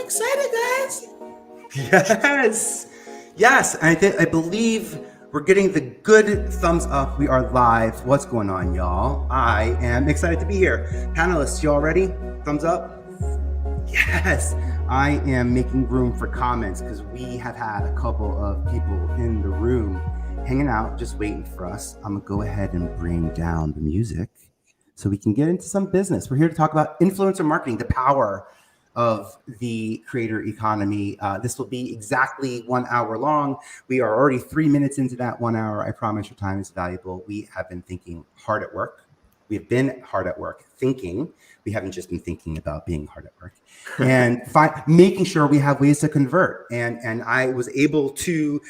excited, guys. Yes. Yes. I believe we're getting the good thumbs up. We are live. What's going on, y'all? I am excited to be here. Panelists, y'all ready? Thumbs up? Yes. I am making room for comments because we have had a couple of people in the room hanging out, just waiting for us. I'm going to go ahead and bring down the music so we can get into some business. We're here to talk about influencer marketing, the power of the creator economy. This will be exactly 1 hour long. We are already 3 minutes into that 1 hour. I promise your time is valuable. We have been thinking hard at work. We've been hard at work thinking. We haven't just been thinking about being hard at work and making sure we have ways to convert. And I was able to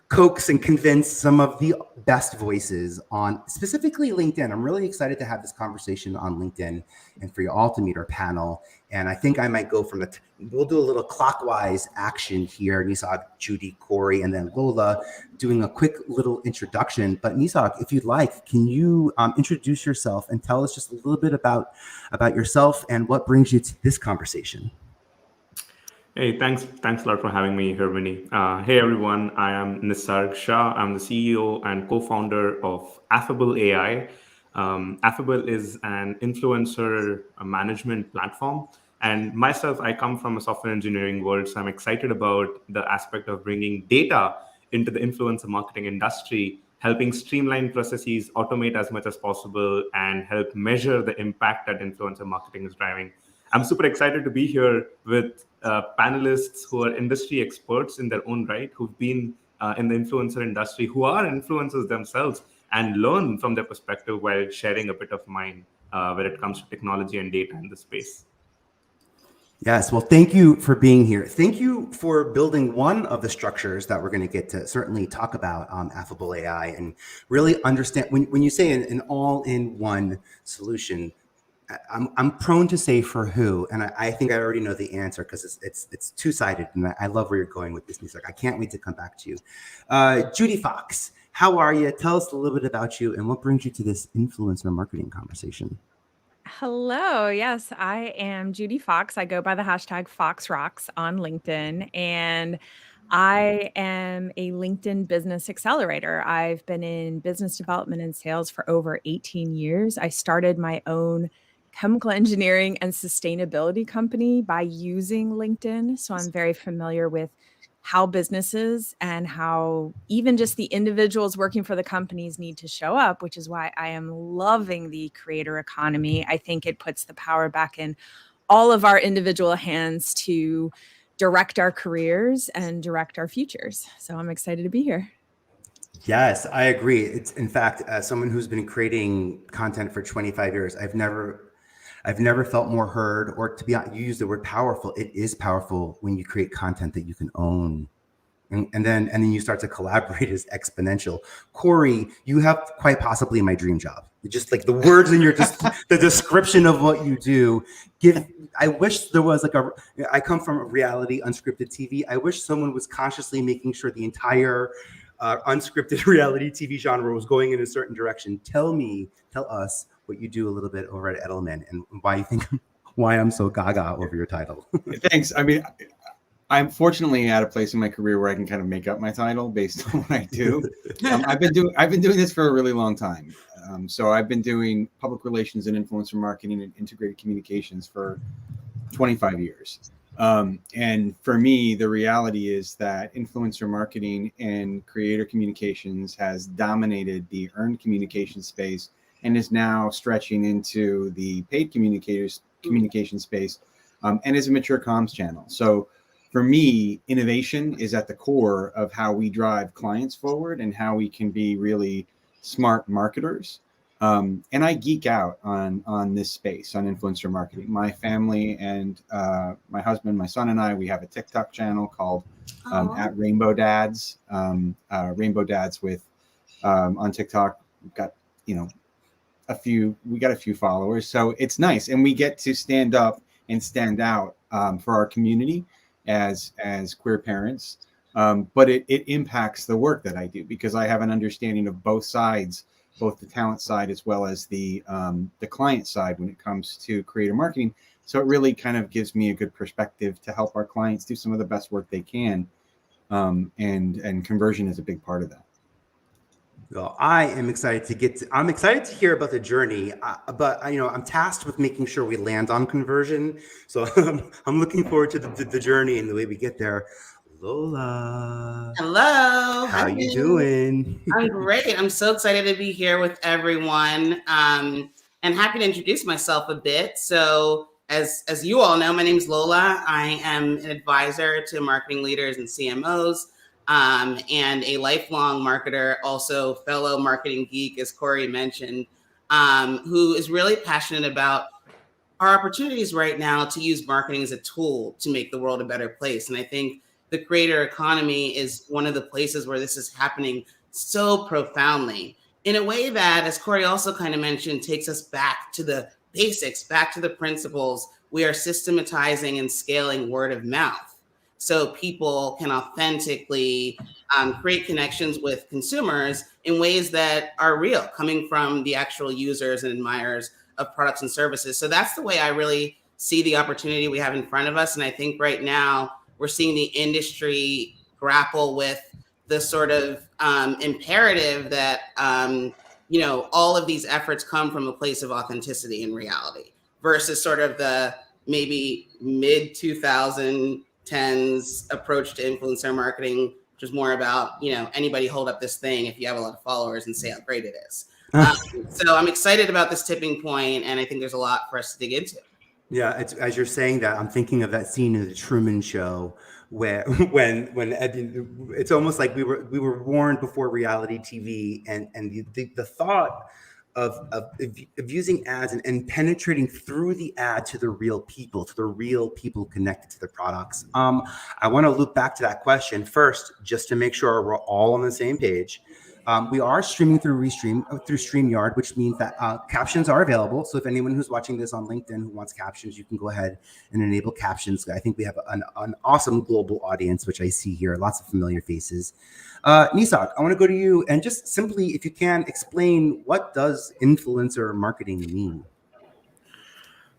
coax and convince some of the best voices on specifically LinkedIn. I'm really excited to have this conversation on LinkedIn and for you all to meet our panel. And I think I might go from we'll do a little clockwise action here. Nisarg, Judi, Corey, and then Lola doing a quick little introduction. But Nisarg, if you'd like, can you introduce yourself and tell us just a little bit about yourself and what brings you to this conversation? Hey, thanks a lot for having me here, Vinnie. Hey, everyone. I am Nisarg Shah. I'm the CEO and co-founder of affable.ai. Affable is an influencer management platform. And myself, I come from a software engineering world, so I'm excited about the aspect of bringing data into the influencer marketing industry, helping streamline processes, automate as much as possible, and help measure the impact that influencer marketing is driving. I'm super excited to be here with panelists who are industry experts in their own right, who've been in the influencer industry, who are influencers themselves, and learn from their perspective while sharing a bit of mine when it comes to technology and data in the space. Yes, well, thank you for being here. Thank you for building one of the structures that we're going to get to certainly talk about Affable AI and really understand when you say an all-in-one solution. I'm prone to say for who, and I think I already know the answer because it's two-sided, and I love where you're going with this, Nisarg. I can't wait to come back to you. Judi Fox, how are you? Tell us a little bit about you and what brings you to this influencer marketing conversation. Hello. Yes, I am Judi Fox. I go by the hashtag FoxRocks on LinkedIn, and I am a LinkedIn business accelerator. I've been in business development and sales for over 18 years. I started my own chemical engineering and sustainability company by using LinkedIn. So I'm very familiar with how businesses and how even just the individuals working for the companies need to show up, which is why I am loving the creator economy. I think it puts the power back in all of our individual hands to direct our careers and direct our futures. So I'm excited to be here. Yes, I agree. It's in fact, as someone who's been creating content for 25 years, I've never felt more heard, or to be honest, you use the word powerful. It is powerful when you create content that you can own. And then you start to collaborate is exponential. Corey, you have quite possibly my dream job. Just like the words in your the description of what you do. I wish there was I come from reality, unscripted TV. I wish someone was consciously making sure the entire unscripted reality TV genre was going in a certain direction. Tell us what you do a little bit over at Edelman and why I'm so gaga over your title. Thanks. I mean, I'm fortunately at a place in my career where I can kind of make up my title based on what I do. I've been doing this for a really long time. So I've been doing public relations and influencer marketing and integrated communications for 25 years. And for me, the reality is that influencer marketing and creator communications has dominated the earned communication space and is now stretching into the paid communication space and is a mature comms channel. So for me, innovation is at the core of how we drive clients forward and how we can be really smart marketers. And I geek out on this space, on influencer marketing. My family and my husband, my son and I, we have a TikTok channel called at Rainbow Dads. Rainbow Dads with on TikTok. We've got a few followers, so it's nice, and we get to stand up and stand out for our community as queer parents. But it impacts the work that I do because I have an understanding of both sides, both the talent side as well as the client side when it comes to creator marketing, So it really kind of gives me a good perspective to help our clients do some of the best work they can. And conversion is a big part of that. Well, I am excited I'm excited to hear about the journey, but I'm tasked with making sure we land on conversion. So I'm looking forward to the journey and the way we get there. Lola, Hello. how you doing? I'm great. I'm so excited to be here with everyone, and happy to introduce myself a bit. So, as you all know, my name is Lola. I am an advisor to marketing leaders and CMOs, and a lifelong marketer, also fellow marketing geek, as Corey mentioned, who is really passionate about our opportunities right now to use marketing as a tool to make the world a better place. And I think the creator economy is one of the places where this is happening so profoundly in a way that, as Corey also kind of mentioned, takes us back to the basics, back to the principles. We are systematizing and scaling word of mouth so people can authentically create connections with consumers in ways that are real, coming from the actual users and admirers of products and services. So that's the way I really see the opportunity we have in front of us. And I think right now we're seeing the industry grapple with the sort of imperative that, all of these efforts come from a place of authenticity and reality versus sort of the maybe mid 2010s approach to influencer marketing, which is more about, anybody hold up this thing if you have a lot of followers and say how great it is. So I'm excited about this tipping point, and I think there's a lot for us to dig into. Yeah, as you're saying that, I'm thinking of that scene in the Truman Show where when it's almost like we were warned before reality TV, and the thought of using ads and penetrating through the ad to the real people connected to the products. I want to loop back to that question first, just to make sure we're all on the same page. We are streaming through StreamYard, which means that captions are available. So if anyone who's watching this on LinkedIn who wants captions, you can go ahead and enable captions. I think we have an awesome global audience, which I see here, lots of familiar faces. Nisarg, I want to go to you and just simply, if you can, explain what does influencer marketing mean?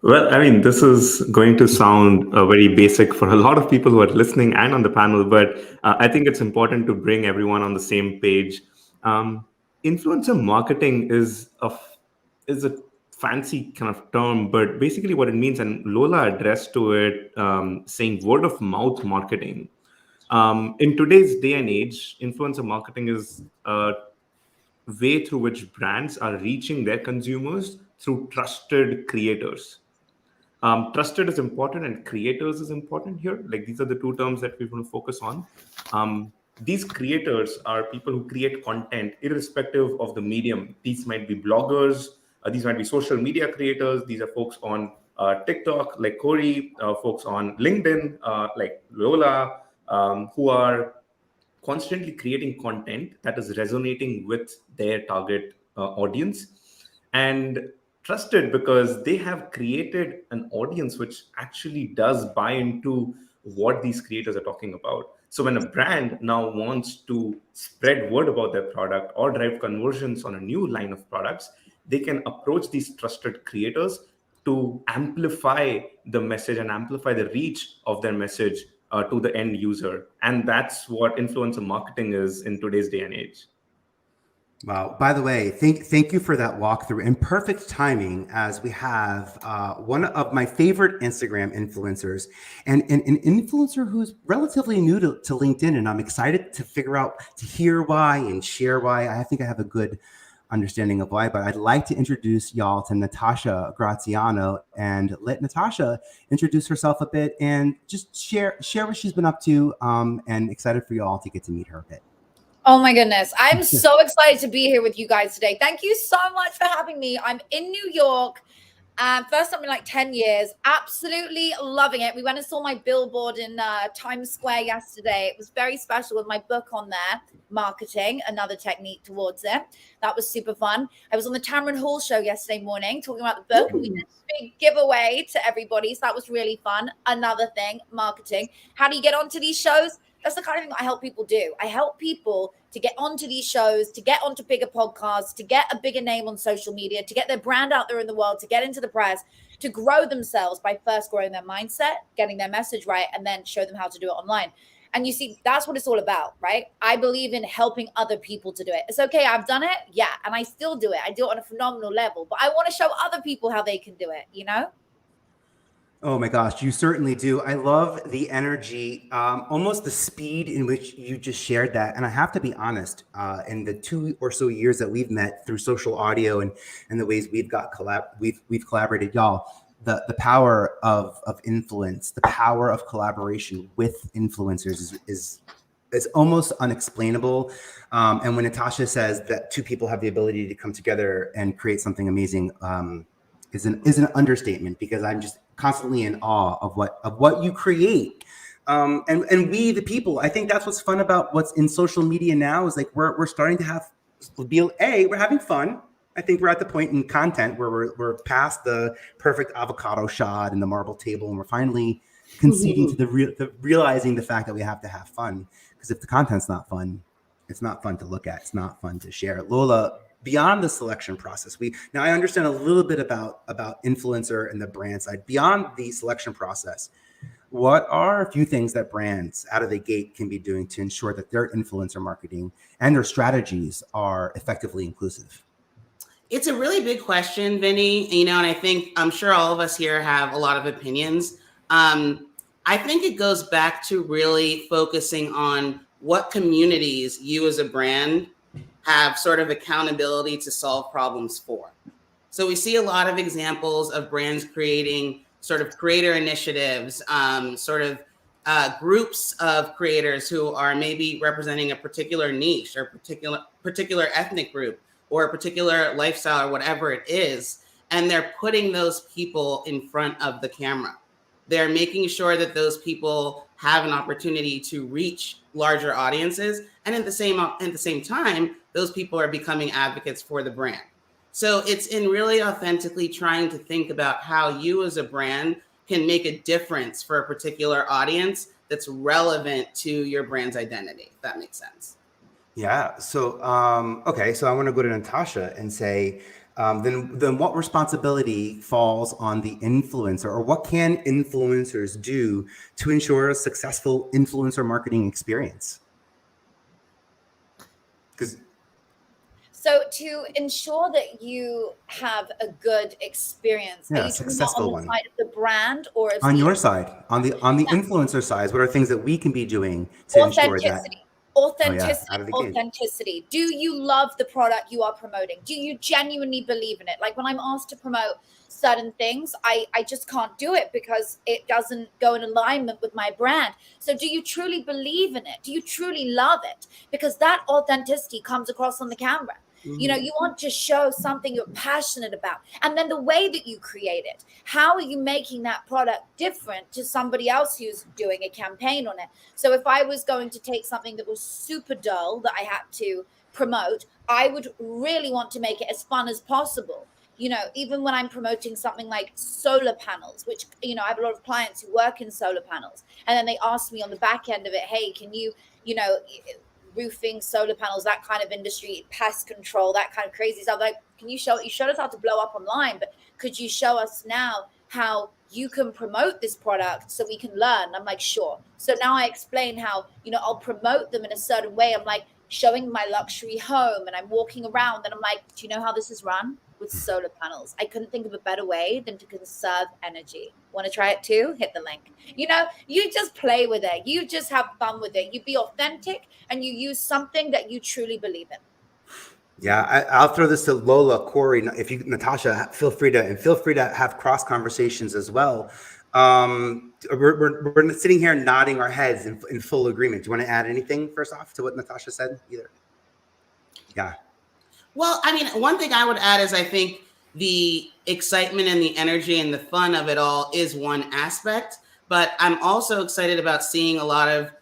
Well, I mean, this is going to sound very basic for a lot of people who are listening and on the panel, but I think it's important to bring everyone on the same page. Influencer marketing is a fancy kind of term, but basically what it means, and Lola addressed to it, saying word of mouth marketing. In today's day and age, influencer marketing is a way through which brands are reaching their consumers through trusted creators. Trusted is important and creators is important here. Like, these are the two terms that we want to focus on. These creators are people who create content irrespective of the medium. These might be bloggers, these might be social media creators, these are folks on TikTok like Corey, folks on LinkedIn like Lola, who are constantly creating content that is resonating with their target audience, and trusted because they have created an audience which actually does buy into what these creators are talking about. So when a brand now wants to spread word about their product or drive conversions on a new line of products, they can approach these trusted creators to amplify the message and amplify the reach of their message to the end user. And that's what influencer marketing is in today's day and age. Wow. By the way, thank you for that walkthrough, and perfect timing, as we have one of my favorite Instagram influencers and an influencer who's relatively new to LinkedIn. And I'm excited to hear why and share why. I think I have a good understanding of why, but I'd like to introduce y'all to Natasha Graziano, and let Natasha introduce herself a bit and just share what she's been up to, and excited for you all to get to meet her a bit. Oh my goodness. I'm so excited to be here with you guys today. Thank you so much for having me. I'm in New York. First time in like 10 years. Absolutely loving it. We went and saw my billboard in Times Square yesterday. It was very special with my book on there, Marketing, Another Technique Towards It. That was super fun. I was on the Tamron Hall show yesterday morning talking about the book. And we did a big giveaway to everybody. So that was really fun. Another thing, marketing. How do you get onto these shows? That's the kind of thing I help people do. I help people to get onto these shows, to get onto bigger podcasts, to get a bigger name on social media, to get their brand out there in the world, to get into the press, to grow themselves by first growing their mindset, getting their message right, and then show them how to do it online. And you see, that's what it's all about, right? I believe in helping other people to do it. It's okay, I've done it, yeah, and I still do it. I do it on a phenomenal level, but I want to show other people how they can do it, you know? Oh my gosh, you certainly do. I love the energy, almost the speed in which you just shared that. And I have to be honest, in the 2 or so years that we've met through social audio and the ways we've we've collaborated, y'all, the power of influence, the power of collaboration with influencers is almost unexplainable. And when Natasha says that two people have the ability to come together and create something amazing, is an understatement, because I'm just constantly in awe of what you create. And we, the people, I think that's what's fun about what's in social media now, is like we're starting to we're having fun. I think we're at the point in content where we're past the perfect avocado shot and the marble table, and we're finally conceding to realizing the fact that we have to have fun. Because if the content's not fun, it's not fun to look at. It's not fun to share. Lola, beyond the selection process, now I understand a little bit about influencer and the brand side. Beyond the selection process, what are a few things that brands out of the gate can be doing to ensure that their influencer marketing and their strategies are effectively inclusive? It's a really big question, Vinny. And I'm sure all of us here have a lot of opinions. I think it goes back to really focusing on what communities you as a brand have sort of accountability to solve problems for. So we see a lot of examples of brands creating sort of creator initiatives, groups of creators who are maybe representing a particular niche or particular ethnic group or a particular lifestyle or whatever it is. And they're putting those people in front of the camera. They're making sure that those people have an opportunity to reach larger audiences. And at the same time, those people are becoming advocates for the brand. So it's in really authentically trying to think about how you as a brand can make a difference for a particular audience that's relevant to your brand's identity, if that makes sense. Yeah. So, okay. So I want to go to Natasha and say, then what responsibility falls on the influencer, or what can influencers do to ensure a successful influencer marketing experience? So to ensure that you have a good experience, are you talking about on the side of the brand, or on your side, on the influencer side? What are things that we can be doing to ensure that? Authenticity. Do you love the product you are promoting? Do you genuinely believe in it? Like when I'm asked to promote certain things, I just can't do it because it doesn't go in alignment with my brand. So do you truly believe in it? Do you truly love it? Because that authenticity comes across on the camera. You know, you want to show something you're passionate about. And then the way that you create it, how are you making that product different to somebody else who's doing a campaign on it? So if I was going to take something that was super dull that I had to promote, I would really want to make it as fun as possible. You know, even when I'm promoting something like solar panels, which, you know, I have a lot of clients who work in solar panels. And then they ask me on the back end of it, hey, can you, roofing, solar panels, that kind of industry, pest control, that kind of crazy stuff. Like, you showed us how to blow up online, but could you show us now how you can promote this product so we can learn? I'm like, sure. So now I explain how, I'll promote them in a certain way. I'm like showing my luxury home and I'm walking around and I'm like, do you know how this is run? With solar panels. I couldn't think of a better way than to conserve energy. Want to try it too? Hit the link. You just play with it. You just have fun with it. You be authentic and you use something that you truly believe in. Yeah, I'll throw this to Lola, Corey. Natasha, feel free to have cross conversations as well. We're sitting here nodding our heads in full agreement. Do you want to add anything first off to what Natasha said? Either. Yeah. Well, I mean, one thing I would add is I think the excitement and the energy and the fun of it all is one aspect, but I'm also excited about seeing a lot of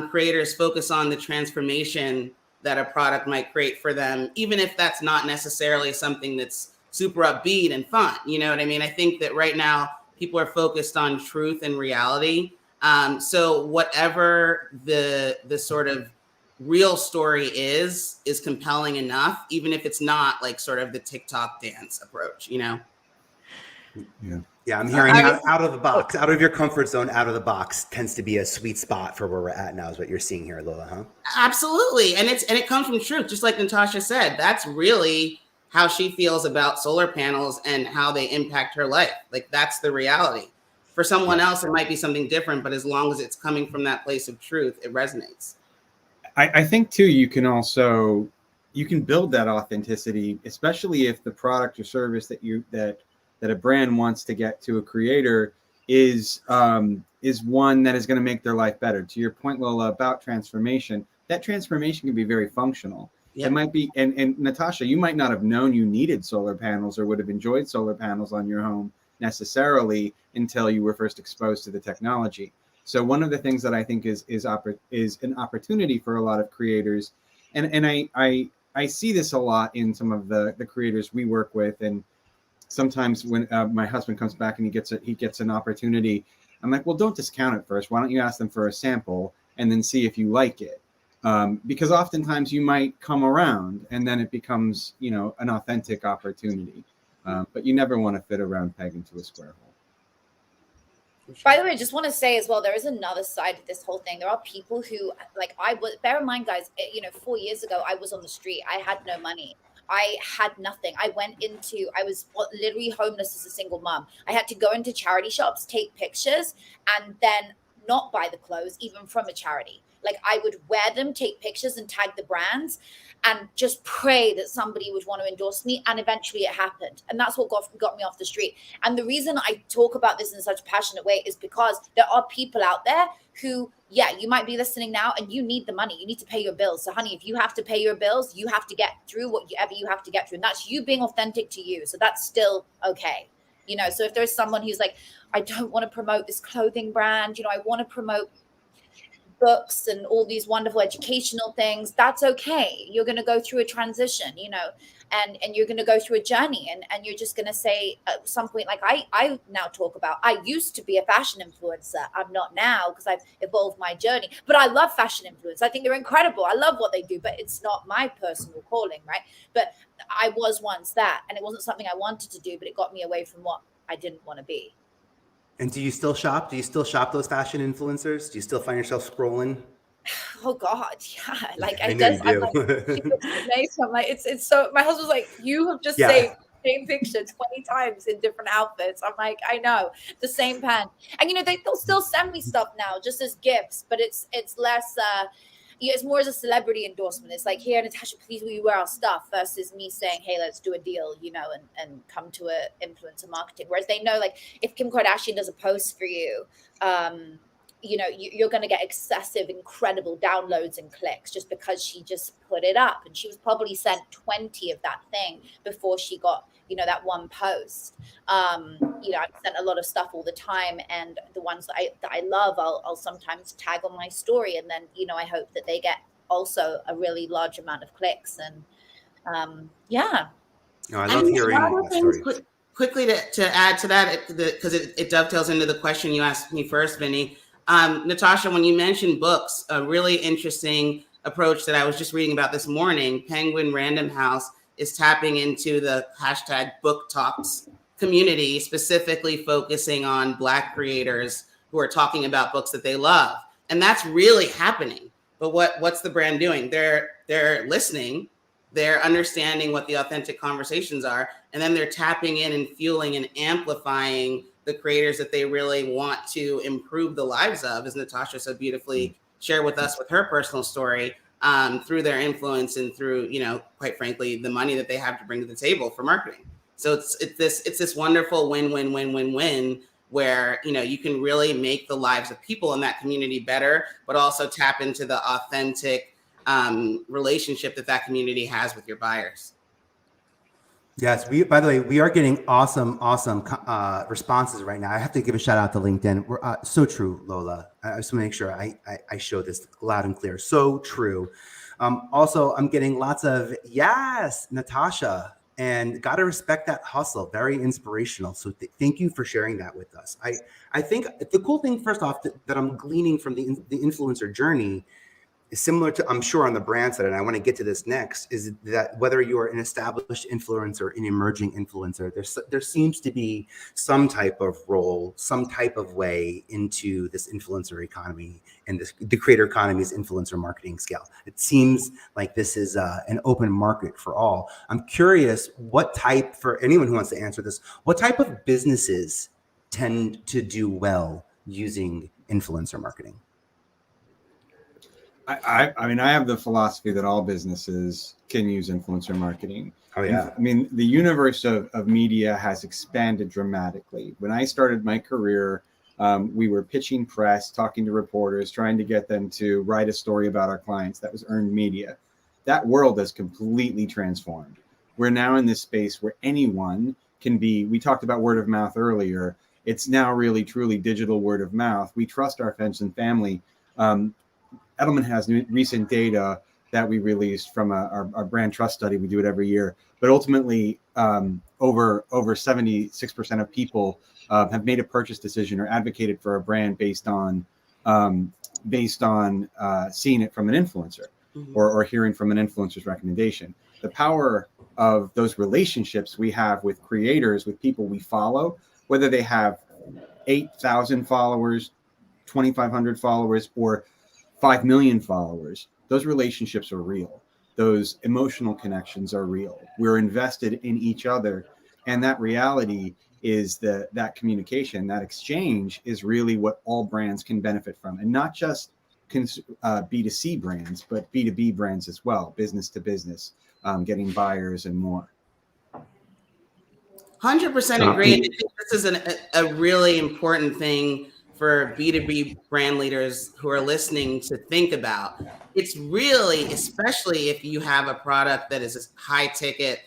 creators focus on the transformation that a product might create for them, even if that's not necessarily something that's super upbeat and fun. You know what I mean? I think that right now people are focused on truth and reality. So whatever the sort of real story is compelling enough, even if it's not like sort of the TikTok dance approach, Yeah, I'm hearing out of the box, out of your comfort zone, out of the box tends to be a sweet spot for where we're at now, is what you're seeing here, Lola, huh? Absolutely. And it comes from truth, just like Natasha said. That's really how she feels about solar panels and how they impact her life. Like, that's the reality. For someone else, it might be something different, but as long as it's coming from that place of truth, it resonates. I think too, you can build that authenticity, especially if the product or service that a brand wants to get to a creator is one that is going to make their life better. To your point, Lola, about transformation, that transformation can be very functional. Yep. It might be, and Natasha, you might not have known you needed solar panels or would have enjoyed solar panels on your home necessarily until you were first exposed to the technology. So one of the things that I think is an opportunity for a lot of creators, and I see this a lot in some of the creators we work with, and sometimes when my husband comes back and he gets an opportunity, I'm like, well, don't discount it first. Why don't you ask them for a sample and then see if you like it? Because oftentimes you might come around and then it becomes, an authentic opportunity. But you never want to fit a round peg into a square hole. By the way, I just want to say as well, there is another side of this whole thing. There are people who, bear in mind, guys, 4 years ago, I was on the street. I had no money. I had nothing. I was literally homeless as a single mom. I had to go into charity shops, take pictures, and then not buy the clothes, even from a charity. Like, I would wear them, take pictures and tag the brands and just pray that somebody would want to endorse me. And eventually it happened. And that's what got me off the street. And the reason I talk about this in such a passionate way is because there are people out there who, you might be listening now and you need the money. You need to pay your bills. So honey, if you have to pay your bills, you have to get through whatever you have to get through. And that's you being authentic to you. So that's still okay. So if there's someone who's like, I don't want to promote this clothing brand, I want to promote books and all these wonderful educational things, that's okay. You're going to go through a transition, and you're going to go through a journey, and you're just going to say at some point, like I now talk about, I used to be a fashion influencer. I'm not now because I've evolved my journey, but I love fashion influencers. I think they're incredible. I love what they do, but it's not my personal calling, right? But I was once that, and it wasn't something I wanted to do, but it got me away from what I didn't want to be. And do you still shop? Do you still shop those fashion influencers? Do you still find yourself scrolling? Oh God, yeah. Like I know you do. I'm like, it's so. My husband's like, you have just saved the same picture 20 times in different outfits. I'm like, I know, the same pen, and they'll still send me stuff now just as gifts, but it's less. It's more as a celebrity endorsement. It's like, here, Natasha, please will you wear our stuff, versus me saying, hey, let's do a deal, and come to a influencer marketing. Whereas they know, like, if Kim Kardashian does a post for you, you're going to get excessive, incredible downloads and clicks just because she just put it up. And she was probably sent 20 of that thing before she got, that one post. I sent a lot of stuff all the time. And the ones that I love, I'll sometimes tag on my story. And then, I hope that they get also a really large amount of clicks. And I love hearing that story. Quickly to add to that, because it dovetails into the question you asked me first, Vinnie. Natasha, when you mentioned books, a really interesting approach that I was just reading about this morning, Penguin Random House is tapping into the hashtag book talks community, specifically focusing on Black creators who are talking about books that they love. And that's really happening. But what's the brand doing? They're listening, they're understanding what the authentic conversations are, and then they're tapping in and fueling and amplifying the creators that they really want to improve the lives of, as Natasha so beautifully shared with us with her personal story, through their influence and through, quite frankly, the money that they have to bring to the table for marketing. So it's this wonderful win-win-win-win-win where, you can really make the lives of people in that community better, but also tap into the authentic relationship that community has with your buyers. Yes, by the way, we are getting awesome responses right now. I have to give a shout out to LinkedIn. We're so true, Lola. I just want to make sure I show this loud and clear. So true. Also, I'm getting lots of yes, Natasha, and got to respect that hustle. Very inspirational. So thank you for sharing that with us. I think the cool thing, first off, that I'm gleaning from the influencer journey similar to, I'm sure, on the brand side, and I want to get to this next, is that whether you're an established influencer, an emerging influencer, there seems to be some type of role, some type of way into this influencer economy and the creator economy's influencer marketing scale. It seems like this is an open market for all. I'm curious, for anyone who wants to answer this, what type of businesses tend to do well using influencer marketing? I mean, I have the philosophy that all businesses can use influencer marketing. Oh, yeah. I mean, the universe of media has expanded dramatically. When I started my career, we were pitching press, talking to reporters, trying to get them to write a story about our clients. That was earned media. That world has completely transformed. We're now in this space where anyone can be, we talked about word of mouth earlier. It's now really, truly digital word of mouth. We trust our friends and family. Edelman has recent data that we released from our brand trust study. We do it every year, but ultimately over 76% of people have made a purchase decision or advocated for a brand based on seeing it from an influencer or hearing from an influencer's recommendation. The power of those relationships we have with creators, with people we follow, whether they have 8,000 followers, 2,500 followers, or 5 million followers, those relationships are real. Those emotional connections are real. We're invested in each other. And that reality is that communication, that exchange is really what all brands can benefit from. And not just B2C brands, but B2B brands as well, business to business, getting buyers and more. 100% agree. I think this is a really important thing for B2B brand leaders who are listening to think about. It's really, especially if you have a product that is a high ticket,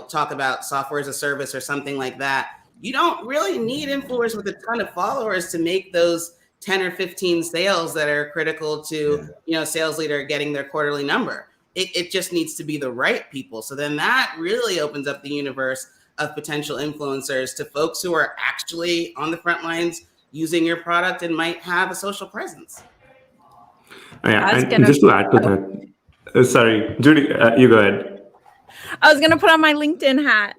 talk about software as a service or something like that. You don't really need influencers with a ton of followers to make those 10 or 15 sales that are critical to, sales leader getting their quarterly number. It just needs to be the right people. So then that really opens up the universe of potential influencers to folks who are actually on the front lines using your product and might have a social presence. Yeah, and just to add to that, sorry, Judi, you go ahead. I was going to put on my LinkedIn hat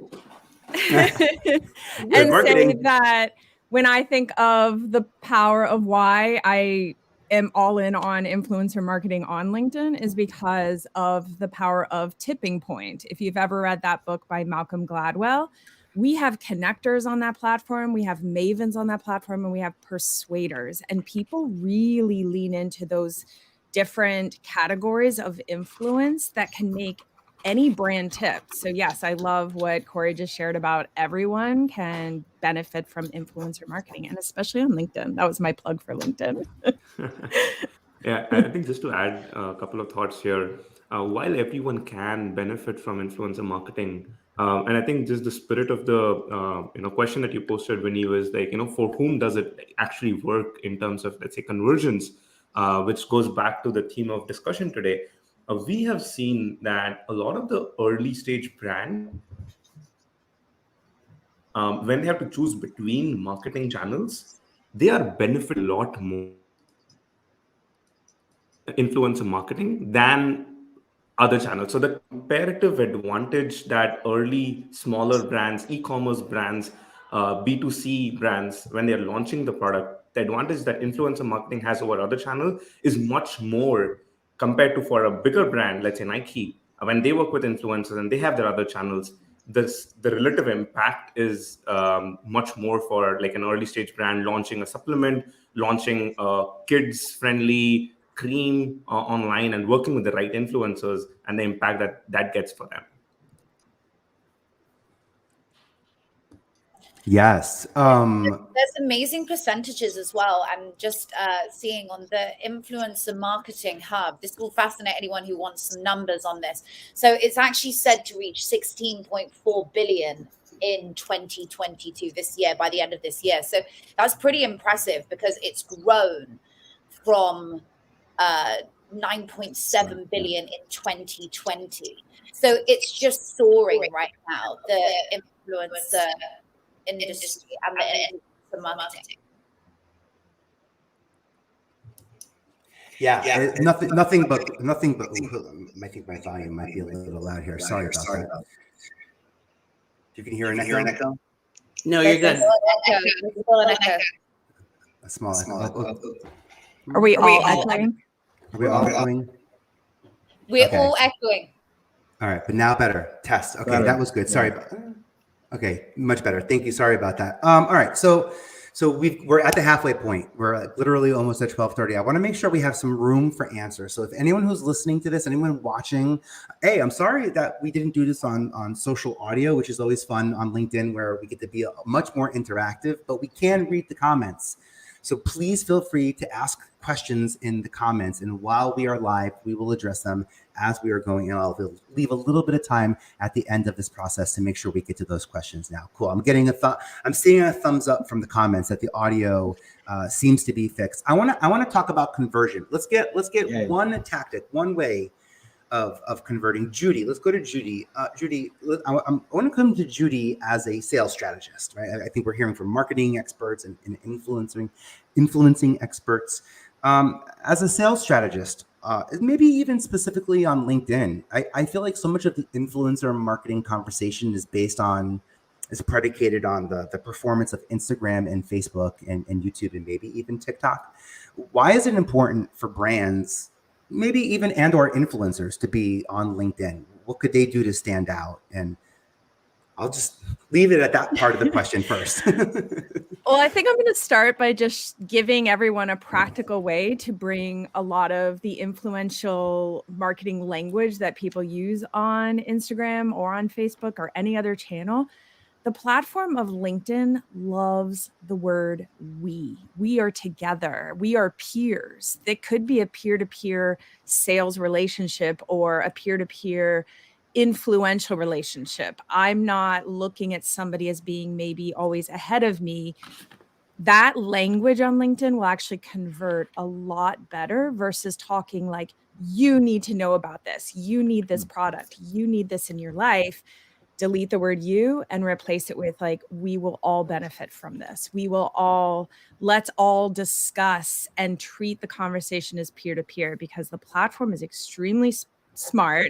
and say that when I think of the power of why I am all in on influencer marketing on LinkedIn is because of the power of tipping point. If you've ever read that book by Malcolm Gladwell, we have connectors on that platform, we have mavens on that platform, and we have persuaders. And people really lean into those different categories of influence that can make any brand tip. So yes, I love what Corey just shared about everyone can benefit from influencer marketing, and especially on LinkedIn. That was my plug for LinkedIn. Yeah, I think just to add a couple of thoughts here, while everyone can benefit from influencer marketing, and I think just the spirit of the question that you posted, Vinnie, was like, for whom does it actually work in terms of, let's say, conversions, which goes back to the theme of discussion today. We have seen that a lot of the early stage brands, when they have to choose between marketing channels, they are benefit a lot more influencer marketing than other channels. So the comparative advantage that early smaller brands, e-commerce brands, B2C brands, when they're launching the product, the advantage that influencer marketing has over other channels is much more compared to for a bigger brand, let's say Nike, when they work with influencers and they have their other channels. The relative impact is much more for like an early stage brand launching a supplement, launching a kids friendly cream online and working with the right influencers and the impact that gets for them. Yes. There's amazing percentages as well. I'm just seeing on the Influencer Marketing Hub. This will fascinate anyone who wants some numbers on this. So it's actually said to reach 16.4 billion in 2022, this year, by the end of this year. So that's pretty impressive because it's grown from 9.7 billion in 2020. So it's just soaring right now, the influencer industry and the marketing. Nothing but. Ooh, I think my volume might be a little loud here. Sorry about that. You can hear an echo. No, you're good. There's still an echo. A small echo. Are we all echoing? Are we all echoing? We're Okay. all echoing. All right, but now better. Test. Okay, Better. that was good. Sorry. Okay, much better. Thank you. Sorry about that. All right, so we're at the halfway point. We're literally almost at 12:30. I want to make sure we have some room for answers. So if anyone who's listening to this, anyone watching, hey, I'm sorry that we didn't do this on social audio, which is always fun on LinkedIn, where we get to be much more interactive, but we can read the comments. So please feel free to ask questions in the comments. And while we are live, we will address them as we are going. And I'll leave a little bit of time at the end of this process to make sure we get to those questions now. Cool. I'm seeing a thumbs up from the comments that the audio seems to be fixed. I want to talk about conversion. Let's get one tactic, one way of converting. Judi, let's go to Judi. Judi, I want to come to Judi as a sales strategist, right? I think we're hearing from marketing experts and influencing experts. As a sales strategist, maybe even specifically on LinkedIn, I feel like so much of the influencer marketing conversation is predicated on the performance of Instagram and Facebook and YouTube and maybe even TikTok. Why is it important for brands, maybe even or influencers, to be on LinkedIn? What could they do to stand out? And I'll just leave it at that part of the question first. Well, I think I'm going to start by just giving everyone a practical way to bring a lot of the influential marketing language that people use on Instagram or on Facebook or any other channel. The platform of LinkedIn loves the word we. We are together. We are peers. It could be a peer-to-peer sales relationship or a peer-to-peer influential relationship. I'm not looking at somebody as being maybe always ahead of me. That language on LinkedIn will actually convert a lot better versus talking like, you need to know about this. You need this product. You need this in your life. Delete the word you and replace it with like, we will all benefit from this. Let's all discuss and treat the conversation as peer-to-peer, because the platform is extremely smart,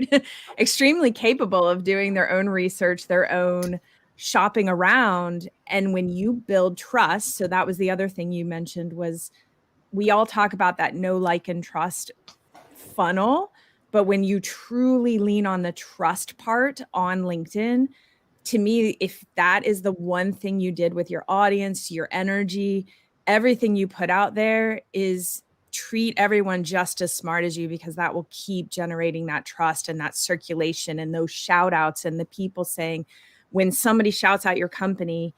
extremely capable of doing their own research, their own shopping around. And when you build trust, so that was the other thing you mentioned, was we all talk about that know, like, and trust funnel. But when you truly lean on the trust part on LinkedIn, to me, if that is the one thing you did with your audience, your energy, everything you put out there, is treat everyone just as smart as you, because that will keep generating that trust and that circulation and those shout outs and the people saying, when somebody shouts out your company,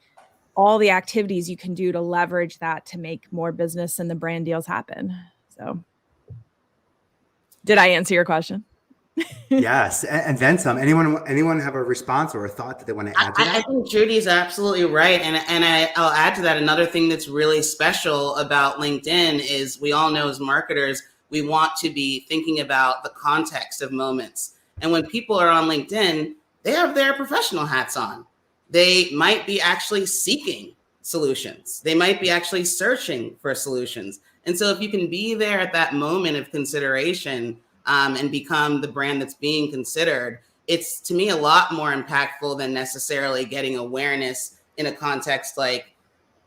all the activities you can do to leverage that to make more business and the brand deals happen. So did I answer your question? Yes, and then some. Anyone have a response or a thought that they want to add to that? I think Judy's absolutely right, and I'll add to that. Another thing that's really special about LinkedIn is we all know as marketers, we want to be thinking about the context of moments. And when people are on LinkedIn, they have their professional hats on. They might be actually seeking solutions. They might be actually searching for solutions. And so if you can be there at that moment of consideration, and become the brand that's being considered, it's, to me, a lot more impactful than necessarily getting awareness in a context like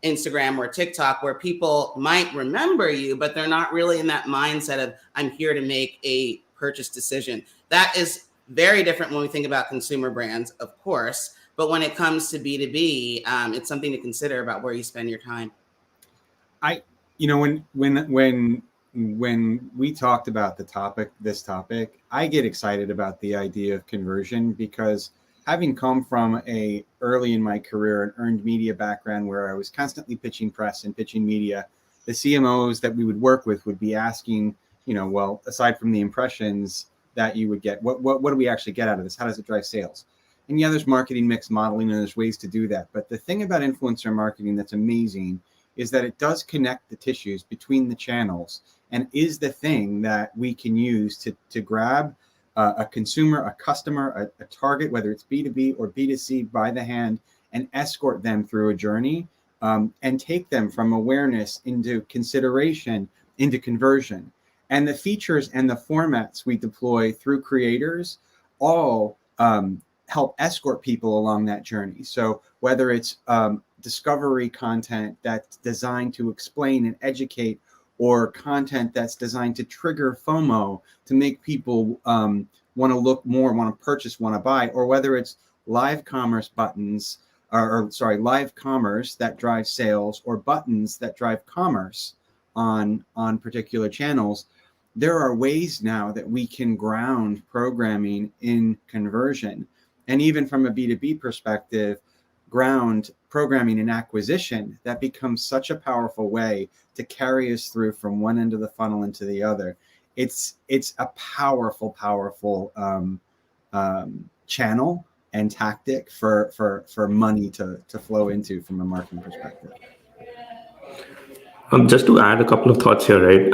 Instagram or TikTok, where people might remember you, but they're not really in that mindset of, I'm here to make a purchase decision. That is very different when we think about consumer brands, of course, but when it comes to B2B, it's something to consider about where you spend your time. When we talked about this topic, I get excited about the idea of conversion, because having come from early in my career, an earned media background where I was constantly pitching press and pitching media, the CMOs that we would work with would be asking, well, aside from the impressions that you would get, what do we actually get out of this? How does it drive sales? And yeah, there's marketing mix modeling and there's ways to do that. But the thing about influencer marketing that's amazing is that it does connect the tissues between the channels, and is the thing that we can use to grab a consumer, a customer, a target, whether it's B2B or B2C, by the hand and escort them through a journey, and take them from awareness into consideration, into conversion. And the features and the formats we deploy through creators all help escort people along that journey. So whether it's discovery content that's designed to explain and educate, or content that's designed to trigger FOMO to make people want to look more, want to purchase, want to buy, or whether it's live commerce buttons, live commerce that drives sales, or buttons that drive commerce on particular channels. There are ways now that we can ground programming in conversion. And even from a B2B perspective, ground programming in acquisition, that becomes such a powerful way to carry us through from one end of the funnel into the other. It's a powerful channel and tactic for money to flow into from a marketing perspective. Just to add a couple of thoughts here, right?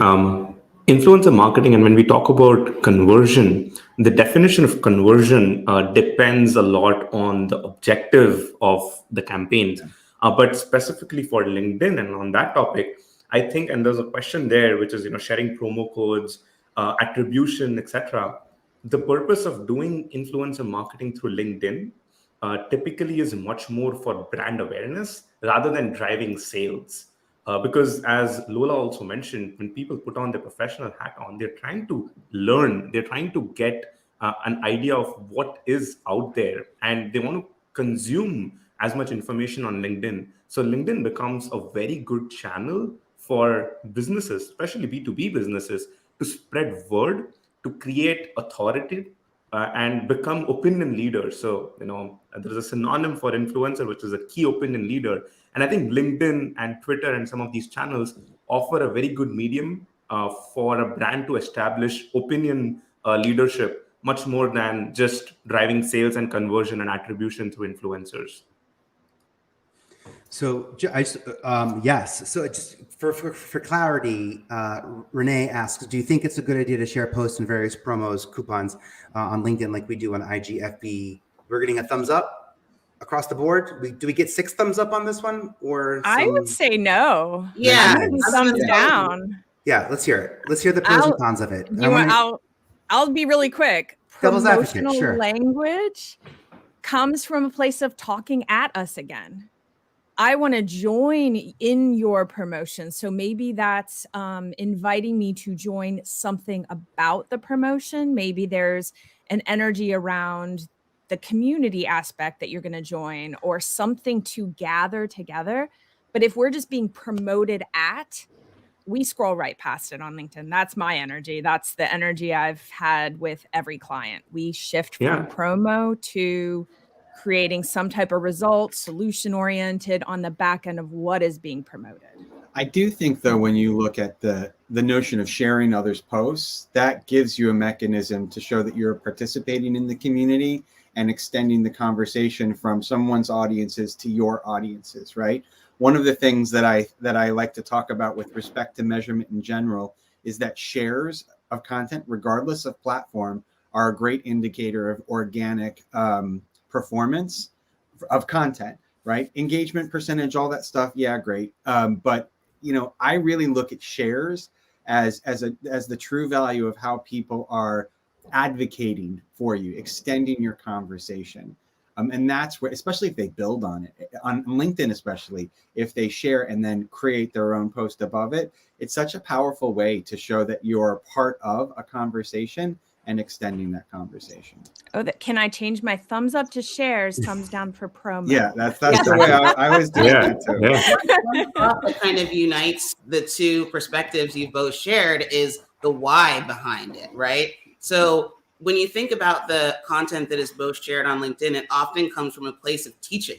Influencer marketing, and when we talk about conversion, the definition of conversion depends a lot on the objective of the campaigns. But specifically for LinkedIn and on that topic, I think, and there's a question there, which is, sharing promo codes, attribution, etc. The purpose of doing influencer marketing through LinkedIn typically is much more for brand awareness rather than driving sales. Because as Lola also mentioned, when people put on their professional hat on, they're trying to learn, they're trying to get an idea of what is out there, and they want to consume as much information on LinkedIn. So LinkedIn becomes a very good channel for businesses, especially B2B businesses, to spread word, to create authority, and become opinion leaders. So, there's a synonym for influencer, which is a key opinion leader. And I think LinkedIn and Twitter and some of these channels offer a very good medium for a brand to establish opinion leadership, much more than just driving sales and conversion and attribution through influencers. So yes. So just for clarity, Renee asks, do you think it's a good idea to share posts and various promos, coupons on LinkedIn like we do on IG, FB? We're getting a thumbs up across the board. Do we get 6 thumbs up on this one, or I would say no. Yeah, I'm gonna be thumbs down. Yeah, let's hear it. Let's hear the pros and cons of it. I'll be really quick. Devil's advocate, Promotional sure. language comes from a place of talking at us again. I want to join in your promotion. So maybe that's inviting me to join something about the promotion. Maybe there's an energy around the community aspect that you're going to join, or something to gather together. But if we're just being promoted at, we scroll right past it on LinkedIn. That's my energy. That's the energy I've had with every client. We shift from promo to creating some type of result, solution oriented on the back end of what is being promoted. I do think, though, when you look at the notion of sharing others' posts, that gives you a mechanism to show that you're participating in the community and extending the conversation from someone's audiences to your audiences, right? One of the things that I like to talk about with respect to measurement in general is that shares of content, regardless of platform, are a great indicator of organic performance of content, right? Engagement percentage, all that stuff, yeah, great. But I really look at shares as the true value of how people are advocating for you, extending your conversation. And that's where, especially if they build on it, on LinkedIn, especially if they share and then create their own post above it, it's such a powerful way to show that you're part of a conversation and extending that conversation. Oh, can I change my thumbs up to shares, thumbs down for promo? Yeah, that's the way I was doing it too. What kind of unites the two perspectives you both shared is the why behind it, right? So when you think about the content that is both shared on LinkedIn, it often comes from a place of teaching.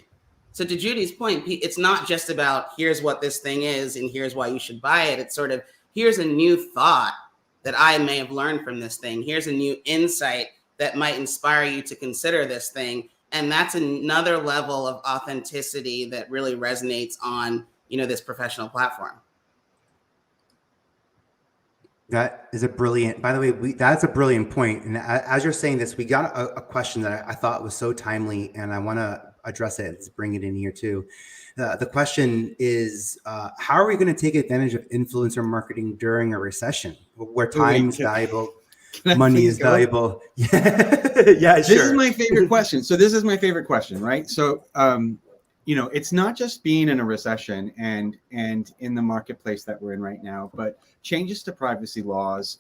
So to Judy's point, it's not just about here's what this thing is and here's why you should buy it. It's sort of here's a new thought that I may have learned from this thing. Here's a new insight that might inspire you to consider this thing. And that's another level of authenticity that really resonates on, this professional platform. That is by the way, that's a brilliant point. And as you're saying this, we got a question that I thought was so timely, and I want to address it. Let's bring it in here too. The question is, how are we going to take advantage of influencer marketing during a recession where time is valuable, money is valuable? Yeah, yeah, This is my favorite question. So this is my favorite question, right? So, it's not just being in a recession and in the marketplace that we're in right now, but changes to privacy laws,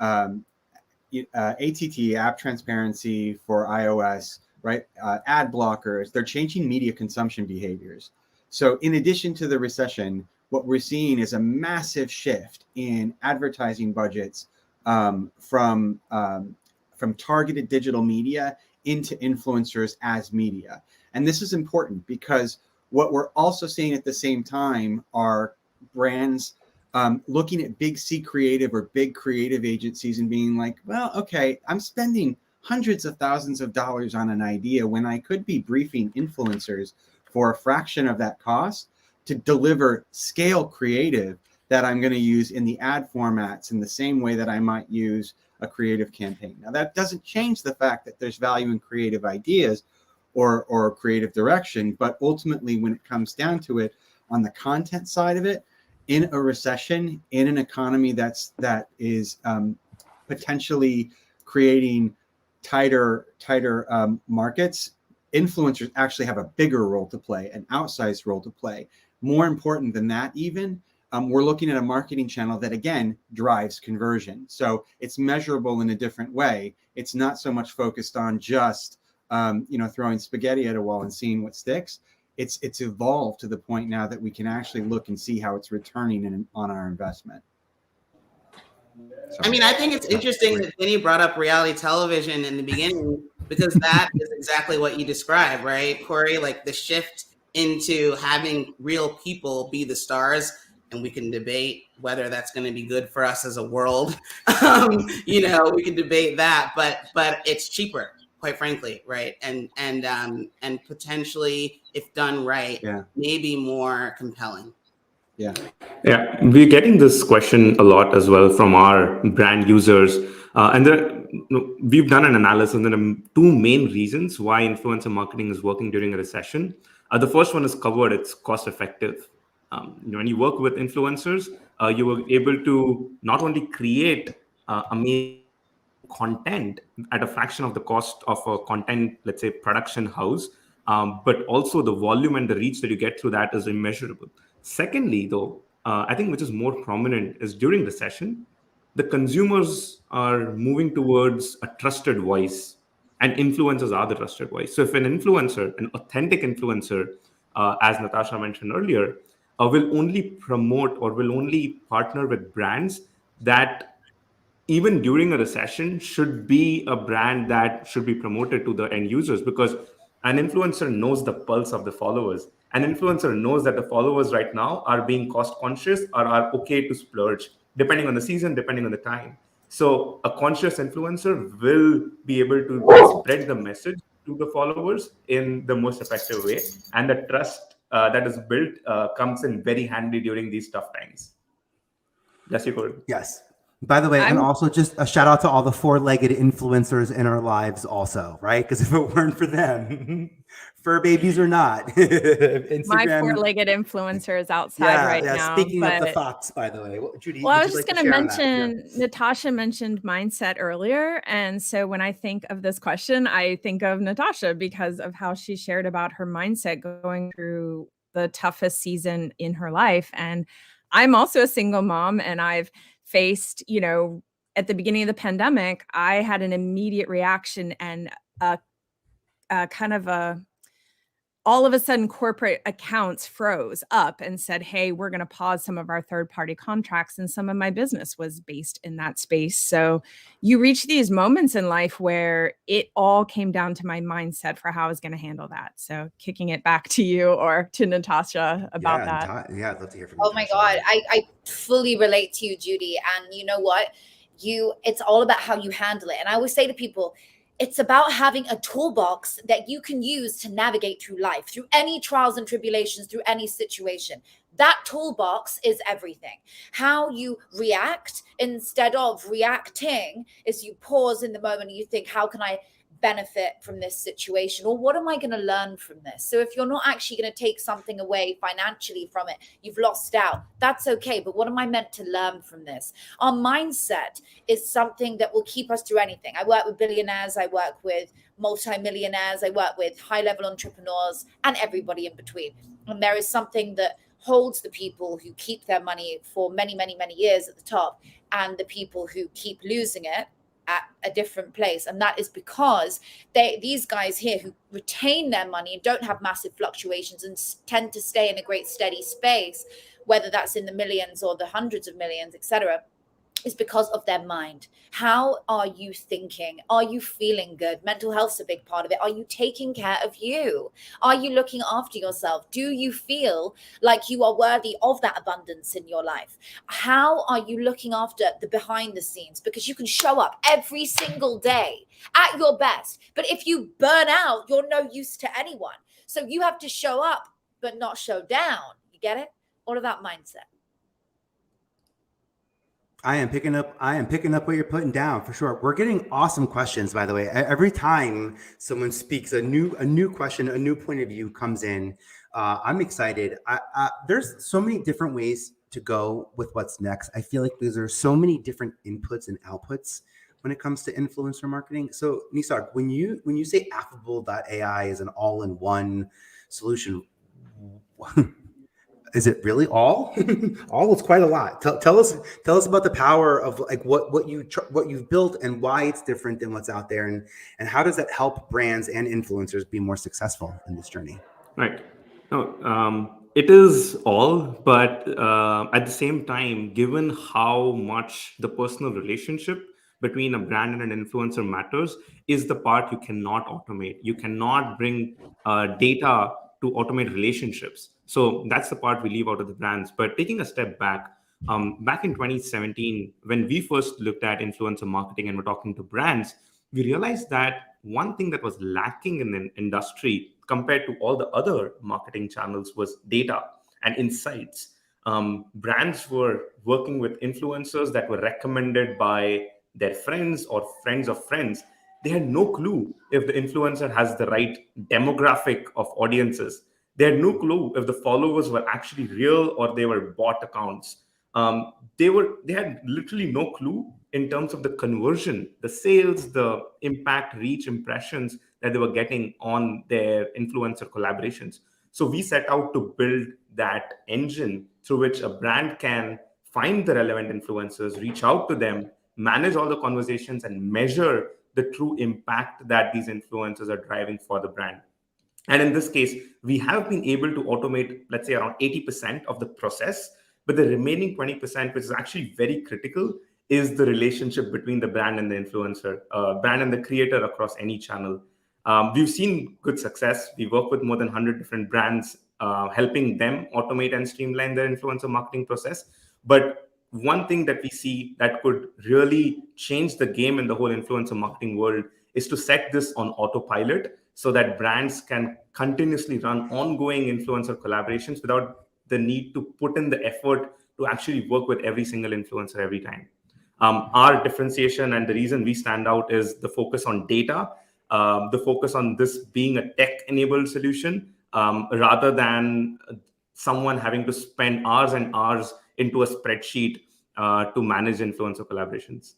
ATT, app transparency for iOS, right? Ad blockers, they're changing media consumption behaviors. So in addition to the recession, what we're seeing is a massive shift in advertising budgets from targeted digital media into influencers as media. And this is important because what we're also seeing at the same time are brands looking at big C creative or big creative agencies and being like, well, okay, I'm spending hundreds of thousands of dollars on an idea when I could be briefing influencers for a fraction of that cost to deliver scale creative that I'm going to use in the ad formats in the same way that I might use a creative campaign. Now, that doesn't change the fact that there's value in creative ideas or creative direction, but ultimately when it comes down to it, on the content side of it, in a recession, in an economy that is potentially creating tighter markets, influencers actually have a bigger role to play, an outsized role to play. More important than that, even, we're looking at a marketing channel that, again, drives conversion. So it's measurable in a different way. It's not so much focused on just, throwing spaghetti at a wall and seeing what sticks. It's evolved to the point now that we can actually look and see how it's returning on our investment. So, I mean, I think it's interesting that Vinnie brought up reality television in the beginning because that is exactly what you described, right, Corey? Like the shift into having real people be the stars, and we can debate whether that's going to be good for us as a world. We can debate that, but it's cheaper, quite frankly, right? And potentially, if done right, maybe more compelling. Yeah, we're getting this question a lot as well from our brand users, and we've done an analysis, and there are two main reasons why influencer marketing is working during a recession. The first one is covered; it's cost effective. When you work with influencers, you were able to not only create amazing content at a fraction of the cost of a content, let's say, production house, but also the volume and the reach that you get through that is immeasurable. Secondly, though, I think which is more prominent is during the session, the consumers are moving towards a trusted voice, and influencers are the trusted voice. So if an influencer, an authentic influencer, as Natasha mentioned earlier, will only promote or will only partner with brands that even during a recession should be a brand that should be promoted to the end users, because an influencer knows the pulse of the followers. An influencer knows that the followers right now are being cost conscious or are okay to splurge, depending on the season, depending on the time. So a conscious influencer will be able to spread the message to the followers in the most effective way. And the trust that is built comes in very handy during these tough times. Yes, you could. Yes. By the way, and also just a shout out to all the four-legged influencers in our lives also, right? Because if it weren't for them, fur babies or not, Instagram. My four-legged influencer is outside now. Speaking of the fox, by the way, Judi, I was just going to mention, Natasha mentioned mindset earlier. And so when I think of this question, I think of Natasha because of how she shared about her mindset going through the toughest season in her life. And I'm also a single mom, and I've faced, at the beginning of the pandemic, I had an immediate reaction and all of a sudden corporate accounts froze up and said, hey, we're going to pause some of our third-party contracts. And some of my business was based in that space. So you reach these moments in life where it all came down to my mindset for how I was going to handle that. So kicking it back to you or to Natasha about that. I'd love to hear from you. Oh my God. I fully relate to you, Judi. And you know what? It's all about how you handle it. And I always say to people, it's about having a toolbox that you can use to navigate through life, through any trials and tribulations, through any situation. That toolbox is everything. How you react instead of reacting is you pause in the moment and you think, how can I benefit from this situation, or what am I going to learn from this? So if you're not actually going to take something away financially from it, you've lost out. That's okay. But what am I meant to learn from this? Our mindset is something that will keep us through anything. I work with billionaires, I work with multimillionaires, I work with high-level entrepreneurs, and everybody in between. And there is something that holds the people who keep their money for many, many, many years at the top, and the people who keep losing it at a different place. And that is because these guys here who retain their money and don't have massive fluctuations and tend to stay in a great steady space, whether that's in the millions or the hundreds of millions, etc., is because of their mind. How are you thinking? Are you feeling good? Mental health's a big part of it. Are you taking care of you? Are you looking after yourself? Do you feel like you are worthy of that abundance in your life? How are you looking after the behind the scenes? Because you can show up every single day at your best, but if you burn out, you're no use to anyone. So you have to show up, but not show down. You get it? All of that mindset. I am picking up what you're putting down for sure. We're getting awesome questions, by the way. Every time someone speaks, a new question, a new point of view comes in. I'm excited. There's so many different ways to go with what's next. I feel like there are so many different inputs and outputs when it comes to influencer marketing. So Nisarg, when you say affable.ai is an all-in-one solution, is it really all? All is quite a lot. Tell us about the power of like what you've built and why it's different than what's out there, and how does that help brands and influencers be more successful in this journey? Right. No, it is all, but at the same time, given how much the personal relationship between a brand and an influencer matters, is the part you cannot automate. You cannot bring data to automate relationships. So that's the part we leave out of the brands. But taking a step back, back in 2017, when we first looked at influencer marketing and were talking to brands, we realized that one thing that was lacking in the industry compared to all the other marketing channels was data and insights. Brands were working with influencers that were recommended by their friends or friends of friends. They had no clue if the influencer has the right demographic of audiences. They had no clue if the followers were actually real or they were bot accounts. They had literally no clue in terms of the conversion, the sales, the impact, reach, impressions that they were getting on their influencer collaborations. So we set out to build that engine through which a brand can find the relevant influencers, reach out to them, manage all the conversations, and measure the true impact that these influencers are driving for the brand. And in this case, we have been able to automate, let's say, around 80% of the process, but the remaining 20%, which is actually very critical, is the relationship between the brand and the influencer, brand and the creator across any channel. We've seen good success. We work with more than 100 different brands, helping them automate and streamline their influencer marketing process. But one thing that we see that could really change the game in the whole influencer marketing world is to set this on autopilot so that brands can continuously run ongoing influencer collaborations without the need to put in the effort to actually work with every single influencer every time. Our differentiation and the reason we stand out is the focus on data, the focus on this being a tech-enabled solution, rather than someone having to spend hours and hours into a spreadsheet to manage influencer collaborations.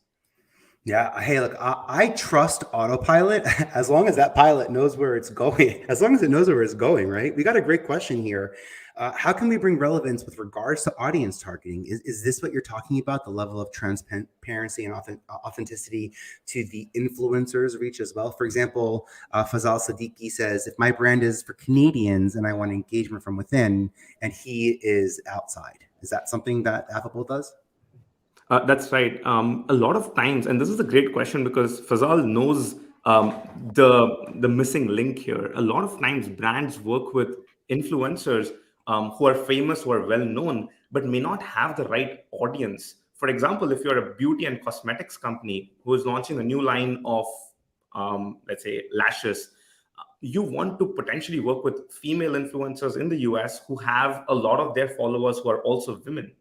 Yeah. Hey, look, I trust autopilot as long as that pilot knows where it's going, as long as it knows where it's going, right? We got a great question here. How can we bring relevance with regards to audience targeting? Is this what you're talking about, the level of transparency and authenticity to the influencers reach as well? For example, Fazal Siddiqui says, if my brand is for Canadians and I want engagement from within and he is outside, is that something that Affable does? That's right. A lot of times, and this is a great question because Fazal knows the missing link here. A lot of times brands work with influencers who are famous, who are well known, but may not have the right audience. For example, if you're a beauty and cosmetics company who is launching a new line of, let's say, lashes, you want to potentially work with female influencers in the US who have a lot of their followers who are also women.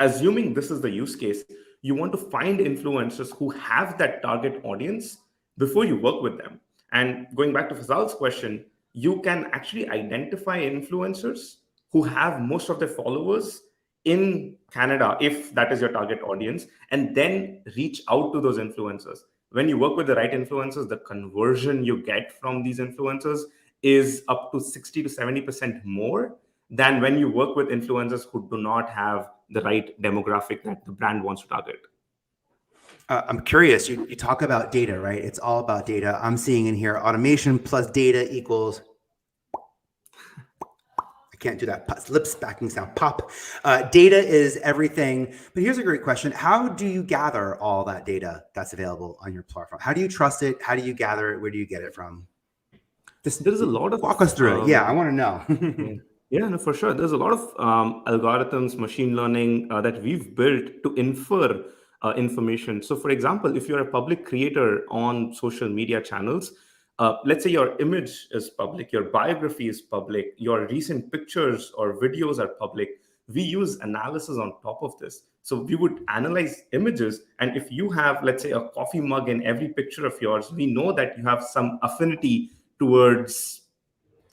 Assuming this is the use case, you want to find influencers who have that target audience before you work with them. And going back to Fazal's question, you can actually identify influencers who have most of their followers in Canada, if that is your target audience, and then reach out to those influencers. When you work with the right influencers, the conversion you get from these influencers is up to 60 to 70% more than when you work with influencers who do not have the right demographic that the brand wants to target. I'm curious, you talk about data, right? It's all about data. I'm seeing in here, automation plus data equals, I can't do that lips backing sound, pop. Data is everything. But here's a great question. How do you gather all that data that's available on your platform? How do you trust it? How do you gather it? Where do you get it from? There's a lot of... Walk us through it. Yeah, I want to know. Yeah, no, for sure. There's a lot of algorithms, machine learning that we've built to infer information. So for example, if you're a public creator on social media channels, let's say your image is public, your biography is public, your recent pictures or videos are public, we use analysis on top of this. So we would analyze images, and if you have, let's say, a coffee mug in every picture of yours, we know that you have some affinity towards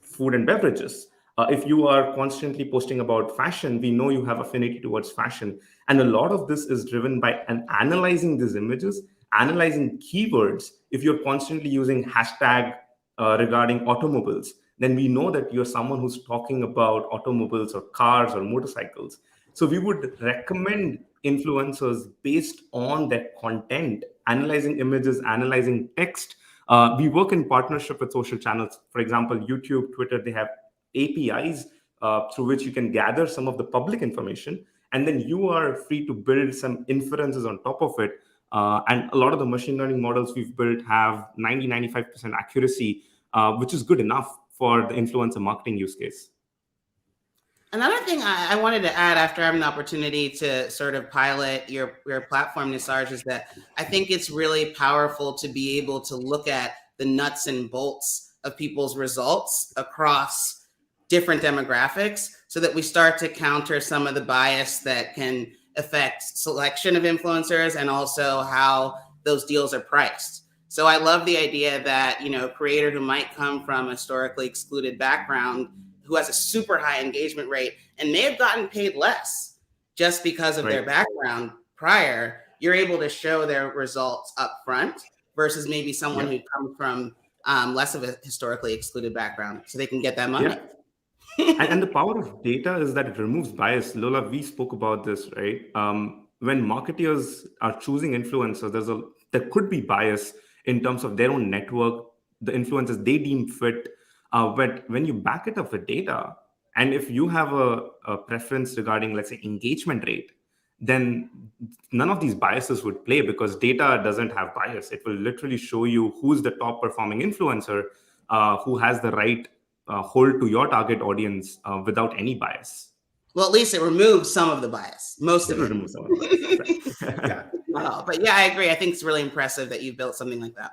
food and beverages. If you are constantly posting about fashion, we know you have affinity towards fashion. And a lot of this is driven by analyzing these images, analyzing keywords. If you're constantly using hashtag regarding automobiles, then we know that you're someone who's talking about automobiles or cars or motorcycles. So we would recommend influencers based on their content, analyzing images, analyzing text. We work in partnership with social channels. For example, YouTube, Twitter, they have APIs through which you can gather some of the public information, and then you are free to build some inferences on top of it. And a lot of the machine learning models we've built have 90-95% accuracy, which is good enough for the influencer marketing use case. Another thing I wanted to add after having the opportunity to sort of pilot your platform, Nisarg, is that I think it's really powerful to be able to look at the nuts and bolts of people's results across different demographics so that we start to counter some of the bias that can affect selection of influencers and also how those deals are priced. So I love the idea that, a creator who might come from a historically excluded background who has a super high engagement rate and may have gotten paid less just because of their background prior, you're able to show their results up front versus maybe someone who comes from less of a historically excluded background so they can get that money. Yeah. And the power of data is that it removes bias. Lola, we spoke about this, right? When marketers are choosing influencers, there could be bias in terms of their own network, the influencers they deem fit. But when you back it up with data, and if you have a preference regarding, let's say, engagement rate, then none of these biases would play because data doesn't have bias. It will literally show you who's the top performing influencer, who has the right hold to your target audience without any bias. Well, at least it removes some of the bias. Most of it removes some of the bias. Yeah. But yeah, I agree. I think it's really impressive that you've built something like that.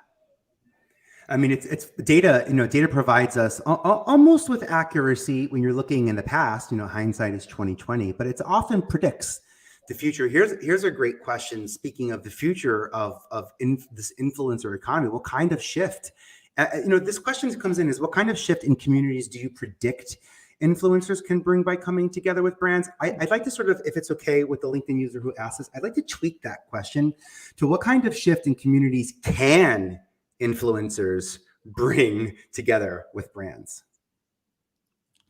I mean, it's data, data provides us almost with accuracy when you're looking in the past, hindsight is 2020, but it often predicts the future. Here's a great question. Speaking of the future of this influencer economy, what kind of shift? This question comes in is what kind of shift in communities do you predict influencers can bring by coming together with brands? I'd like to sort of, if it's okay with the LinkedIn user who asked this, I'd like to tweak that question to what kind of shift in communities can influencers bring together with brands?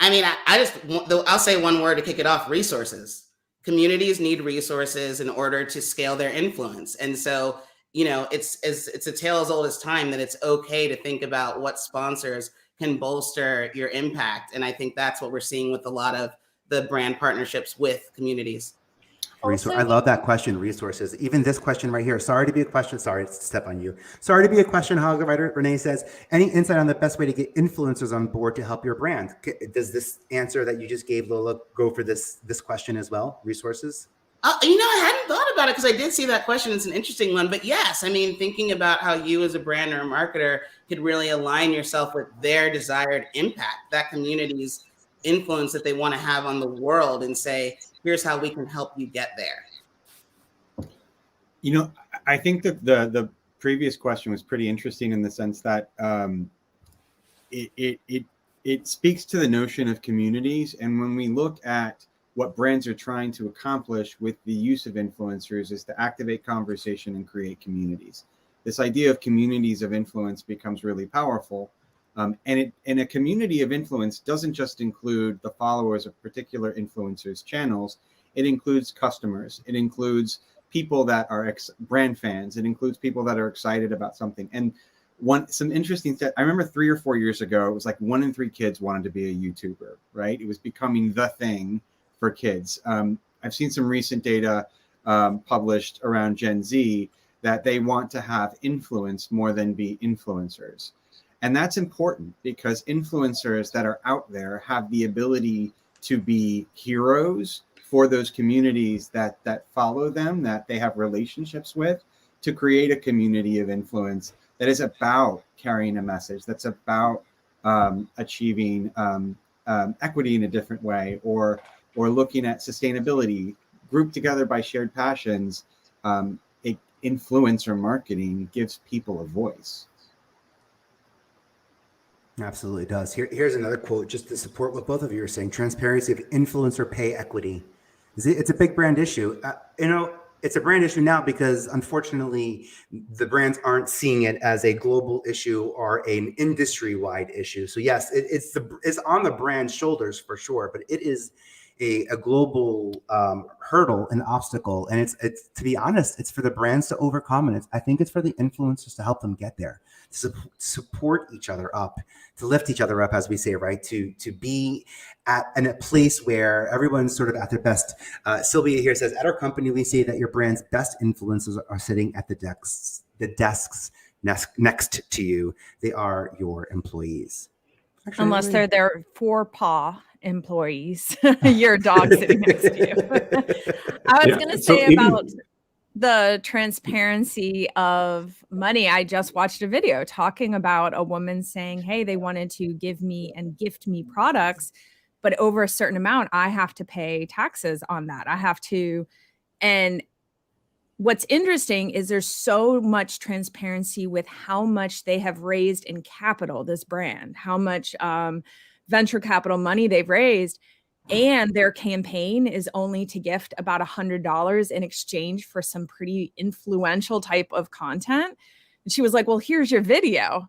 I mean, I'll say one word to kick it off: resources. Communities need resources in order to scale their influence. And so, it's a tale as old as time that it's okay to think about what sponsors can bolster your impact. And I think that's what we're seeing with a lot of the brand partnerships with communities. I love that question, resources. Even this question right here. Sorry to step on you. Sorry to be a question hog writer. Renee says, any insight on the best way to get influencers on board to help your brand? Does this answer that you just gave, Lola, go for this question as well? Resources? I hadn't thought about it because I did see that question. It's an interesting one. But yes, I mean, thinking about how you as a brand or a marketer could really align yourself with their desired impact, that community's influence that they want to have on the world, and say, here's how we can help you get there. I think that the previous question was pretty interesting in the sense that it speaks to the notion of communities. And when we look at what brands are trying to accomplish with the use of influencers is to activate conversation and create communities. This idea of communities of influence becomes really powerful. And a community of influence doesn't just include the followers of particular influencers' channels. It includes customers. It includes people that are brand fans. It includes people that are excited about something. And some interesting stuff. I remember 3 or 4 years ago, it was like 1 in 3 kids wanted to be a YouTuber, right? It was becoming the thing for kids. I've seen some recent data published around Gen Z that they want to have influence more than be influencers. And that's important because influencers that are out there have the ability to be heroes for those communities that follow them, that they have relationships with, to create a community of influence that is about carrying a message, that's about achieving equity in a different way, or looking at sustainability, grouped together by shared passions. Influencer marketing gives people a voice. Absolutely does. Here's another quote just to support what both of you are saying. Transparency of influencer pay equity. It's a big brand issue. It's a brand issue now because unfortunately the brands aren't seeing it as a global issue or an industry-wide issue. So yes, it's on the brand's shoulders for sure, but it is a global hurdle, an obstacle. And it's to be honest, it's for the brands to overcome. And I think it's for the influencers to help them get there, to support each other up, to lift each other up, as we say, right? To be in a place where everyone's sort of at their best. Sylvia here says, at our company, we say that your brand's best influencers are sitting at the desks next to you. They are your employees. Actually, unless they're their four-paw employees, your dog sitting next to you. I was going to say about the transparency of money. I just watched a video talking about a woman saying, hey, they wanted to give me and gift me products, but over a certain amount, I have to pay taxes on that. I have to. And what's interesting is there's so much transparency with how much they have raised in capital, this brand, how much venture capital money they've raised. And their campaign is only to gift about $100 in exchange for some pretty influential type of content. And she was like, well, here's your video.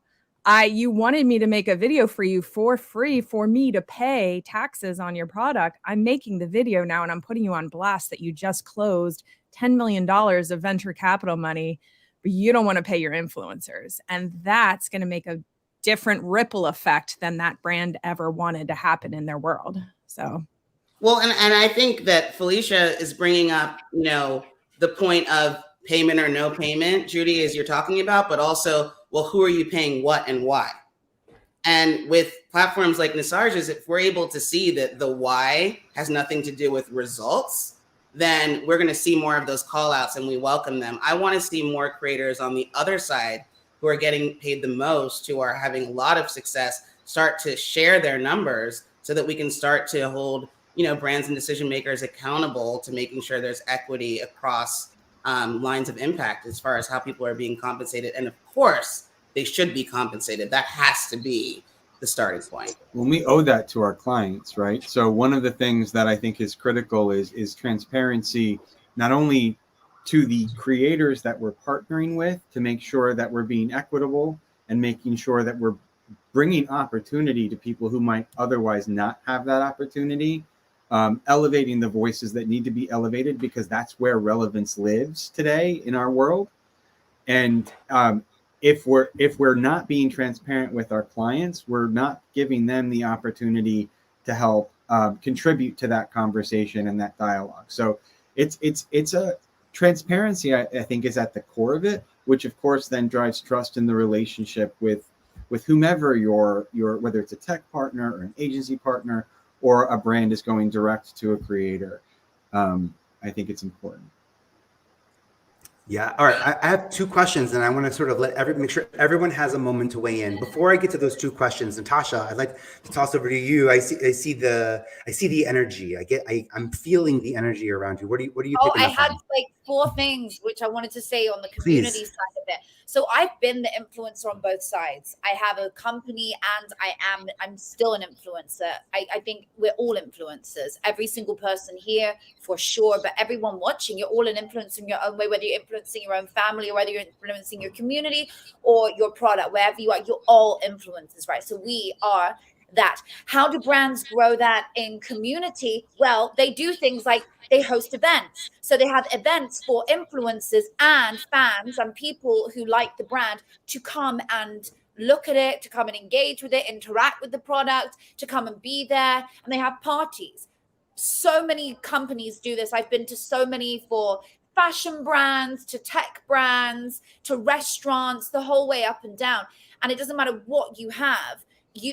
You wanted me to make a video for you for free for me to pay taxes on your product. I'm making the video now and I'm putting you on blast that you just closed $10 million of venture capital money, but you don't want to pay your influencers. And that's going to make a different ripple effect than that brand ever wanted to happen in their world. So, well, and I think that Felicia is bringing up, the point of payment or no payment, Judi, as you're talking about, but also, well, who are you paying what and why? And with platforms like Nisarg's, if we're able to see that the why has nothing to do with results, then we're going to see more of those call outs and we welcome them. I want to see more creators on the other side who are getting paid the most, who are having a lot of success, start to share their numbers so that we can start to hold, brands and decision makers accountable to making sure there's equity across lines of impact as far as how people are being compensated. And of course, they should be compensated. That has to be the starting point. When we owe that to our clients, right? So one of the things that I think is critical is transparency, not only to the creators that we're partnering with to make sure that we're being equitable and making sure that we're bringing opportunity to people who might otherwise not have that opportunity, elevating the voices that need to be elevated because that's where relevance lives today in our world. And if we're not being transparent with our clients, we're not giving them the opportunity to help contribute to that conversation and that dialogue. So it's a transparency, I think, is at the core of it, which of course then drives trust in the relationship with whomever your whether it's a tech partner or an agency partner or a brand is going direct to a creator. I think it's important. Yeah. All right. I have 2 questions, and I want to sort of make sure everyone has a moment to weigh in. Before I get to those 2 questions, Natasha, I'd like to toss over to you. I see the energy. I'm feeling the energy around you. What are you? Oh, picking I up had on? to 4 things which I wanted to say on the community side of it. So I've been the influencer on both sides. I have a company and I'm still an influencer. I think we're all influencers. Every single person here for sure, but everyone watching, you're all an influencer in your own way, whether you're influencing your own family or whether you're influencing your community or your product, wherever you are, you're all influencers, right? So we are that. How do brands grow that in community? Well, they do things like they host events. So they have events for influencers and fans and people who like the brand to come and look at it, to come and engage with it, interact with the product, to come and be there. And they have parties. So many companies do this. I've been to so many, for fashion brands, to tech brands, to restaurants, the whole way up and down. And it doesn't matter what you have.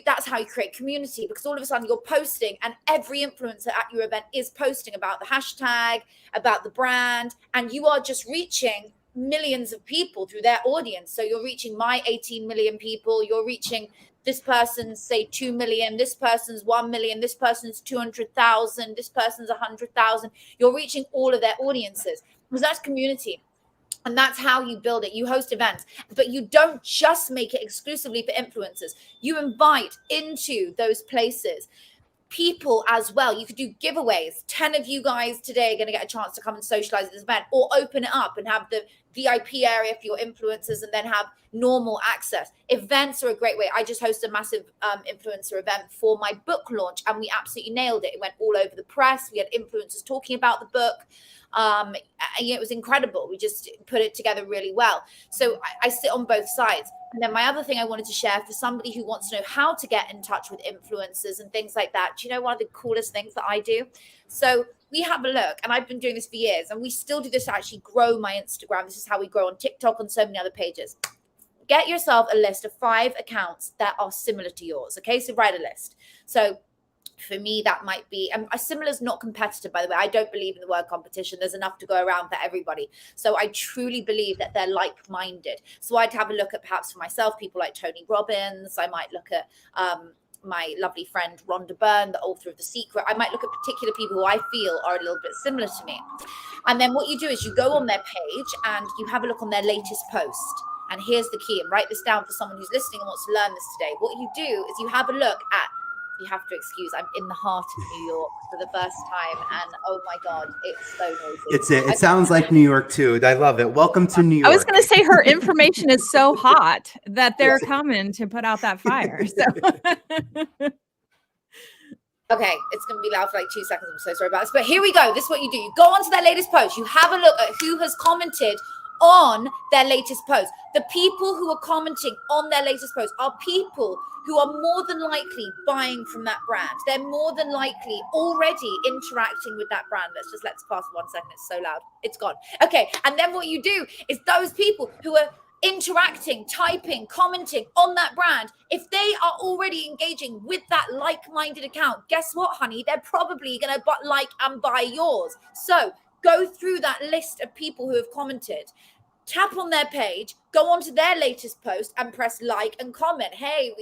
That's how you create community, because all of a sudden you're posting and every influencer at your event is posting about the hashtag, about the brand, and you are just reaching millions of people through their audience. So you're reaching my 18 million people, you're reaching this person's say 2 million, this person's 1 million, this person's 200,000, this person's 100,000. You're reaching all of their audiences, because that's community. And that's how you build it. You host events, but you don't just make it exclusively for influencers. You invite into those places people as well. You could do giveaways. 10 of you guys today are going to get a chance to come and socialize at this event, or open it up and have the VIP area for your influencers and then have normal access. Events are a great way. I just hosted a massive influencer event for my book launch and we absolutely nailed it. It went all over the press. We had influencers talking about the book. And it was incredible. We just put it together really well. So I sit on both sides. And then my other thing I wanted to share for somebody who wants to know how to get in touch with influencers and things like that. Do you know one of the coolest things that I do? So we have a look, and I've been doing this for years, and we still do this to actually grow my Instagram. This is how we grow on TikTok and so many other pages. Get yourself a list of 5 accounts that are similar to yours. Okay, so write a list. So for me, that might be, similar is not competitive, by the way. I don't believe in the word competition. There's enough to go around for everybody. So I truly believe that they're like-minded. So I'd have a look at, perhaps for myself, people like Tony Robbins. I might look at my lovely friend Rhonda Byrne, the author of The Secret. I might look at particular people who I feel are a little bit similar to me. And then what you do is you go on their page and you have a look on their latest post. And here's the key, and write this down for someone who's listening and wants to learn this today. What you do is you have a look at, you have to excuse, I'm in the heart of New York for the first time, and oh my God, it's so noisy. It sounds like New York too. I love it. Welcome to New York. I was going to say her information is so hot that they're coming to put out that fire. So. Okay, it's going to be loud for like 2 seconds. I'm so sorry about this, but here we go. This is what you do. You go onto their latest post. You have a look at who has commented on their latest post. The people who are commenting on their latest post are people who are more than likely buying from that brand. They're more than likely already interacting with that brand. Let's pass 1 second. It's so loud. It's gone. Okay. And then what you do is those people who are interacting, typing, commenting on that brand, if they are already engaging with that like-minded account, guess what, honey? They're probably going to like and buy yours. So go through that list of people who have commented, tap on their page, go onto their latest post and press like and comment. Hey,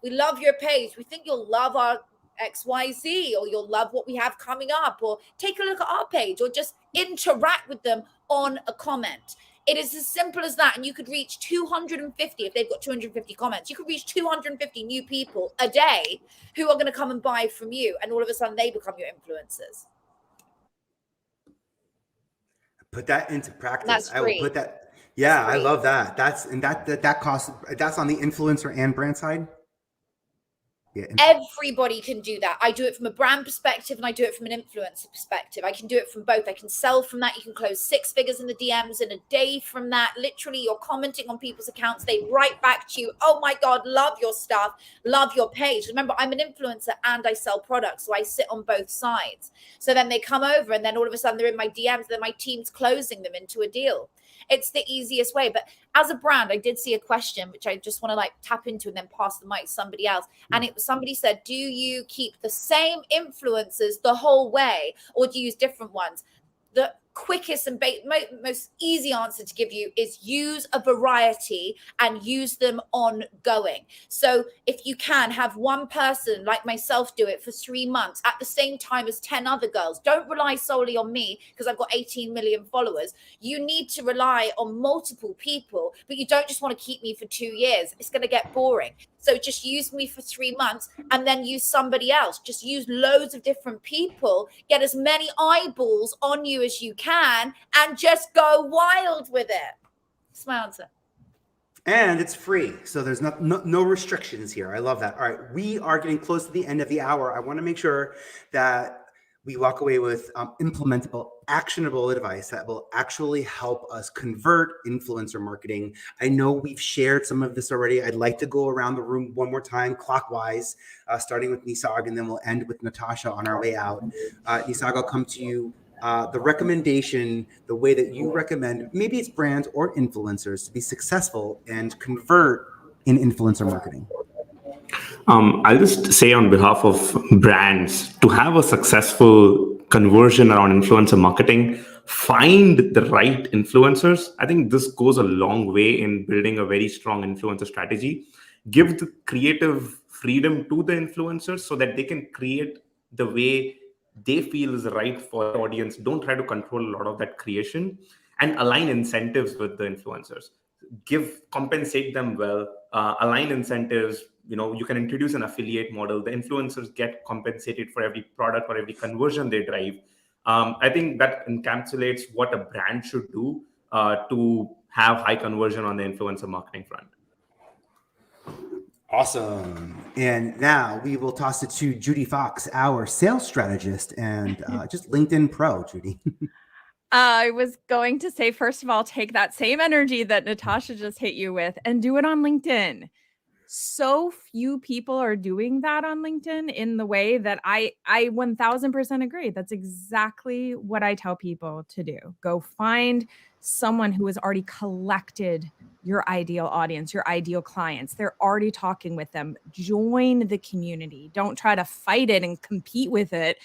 we love your page. We think you'll love our XYZ, or you'll love what we have coming up, or take a look at our page, or just interact with them on a comment. It is as simple as that. And you could reach 250, if they've got 250 comments, you could reach 250 new people a day who are going to come and buy from you. And all of a sudden they become your influencers. Put that into practice. That's free. I will put that. Yeah, I love that. That costs. That's on the influencer and brand side. Yeah. Everybody can do that. I do it from a brand perspective and I do it from an influencer perspective. I can do it from both. I can sell from that. You can close 6 figures in the DMs in a day from that. Literally, you're commenting on people's accounts. They write back to you, oh my God, love your stuff, love your page. Remember, I'm an influencer and I sell products, so I sit on both sides. So then they come over and then all of a sudden they're in my DMs, then my team's closing them into a deal. It's the easiest way. But as a brand, I did see a question, which I just want to tap into and then pass the mic to somebody else. And it was somebody said, do you keep the same influencers the whole way or do you use different ones? quickest and most easy answer to give you is use a variety and use them ongoing. So if you can have one person like myself do it for 3 months at the same time as 10 other girls, don't rely solely on me because I've got 18 million followers. You need to rely on multiple people, but you don't just want to keep me for 2 years. It's going to get boring. So just use me for 3 months and then use somebody else. Just use loads of different people, get as many eyeballs on you as you can, and just go wild with it. That's my answer. And it's free. So there's no restrictions here. I love that. All right. We are getting close to the end of the hour. I want to make sure that we walk away with implementable, actionable advice that will actually help us convert influencer marketing. I know we've shared some of this already. I'd like to go around the room one more time, clockwise, starting with Nisarg, and then we'll end with Natasha on our way out. Nisarg, I'll come to you. The recommendation, the way that you recommend, maybe it's brands or influencers to be successful and convert in influencer marketing. I'll just say on behalf of brands, to have a successful conversion around influencer marketing, find the right influencers. I think this goes a long way in building a very strong influencer strategy. Give the creative freedom to the influencers so that they can create the way they feel is right for the audience. Don't try to control a lot of that creation, and align incentives with the influencers. Compensate them well, align incentives. You can introduce an affiliate model. The influencers get compensated for every product or every conversion they drive. I think that encapsulates what a brand should do to have high conversion on the influencer marketing front. Awesome. And now we will toss it to Judi Fox, our sales strategist and just LinkedIn pro, Judi. I was going to say, first of all, take that same energy that Natasha just hit you with and do it on LinkedIn. So few people are doing that on LinkedIn in the way that I 1000% agree. That's exactly what I tell people to do. Go find someone who has already collected your ideal audience, your ideal clients. They're already talking with them. Join the community. Don't try to fight it and compete with it.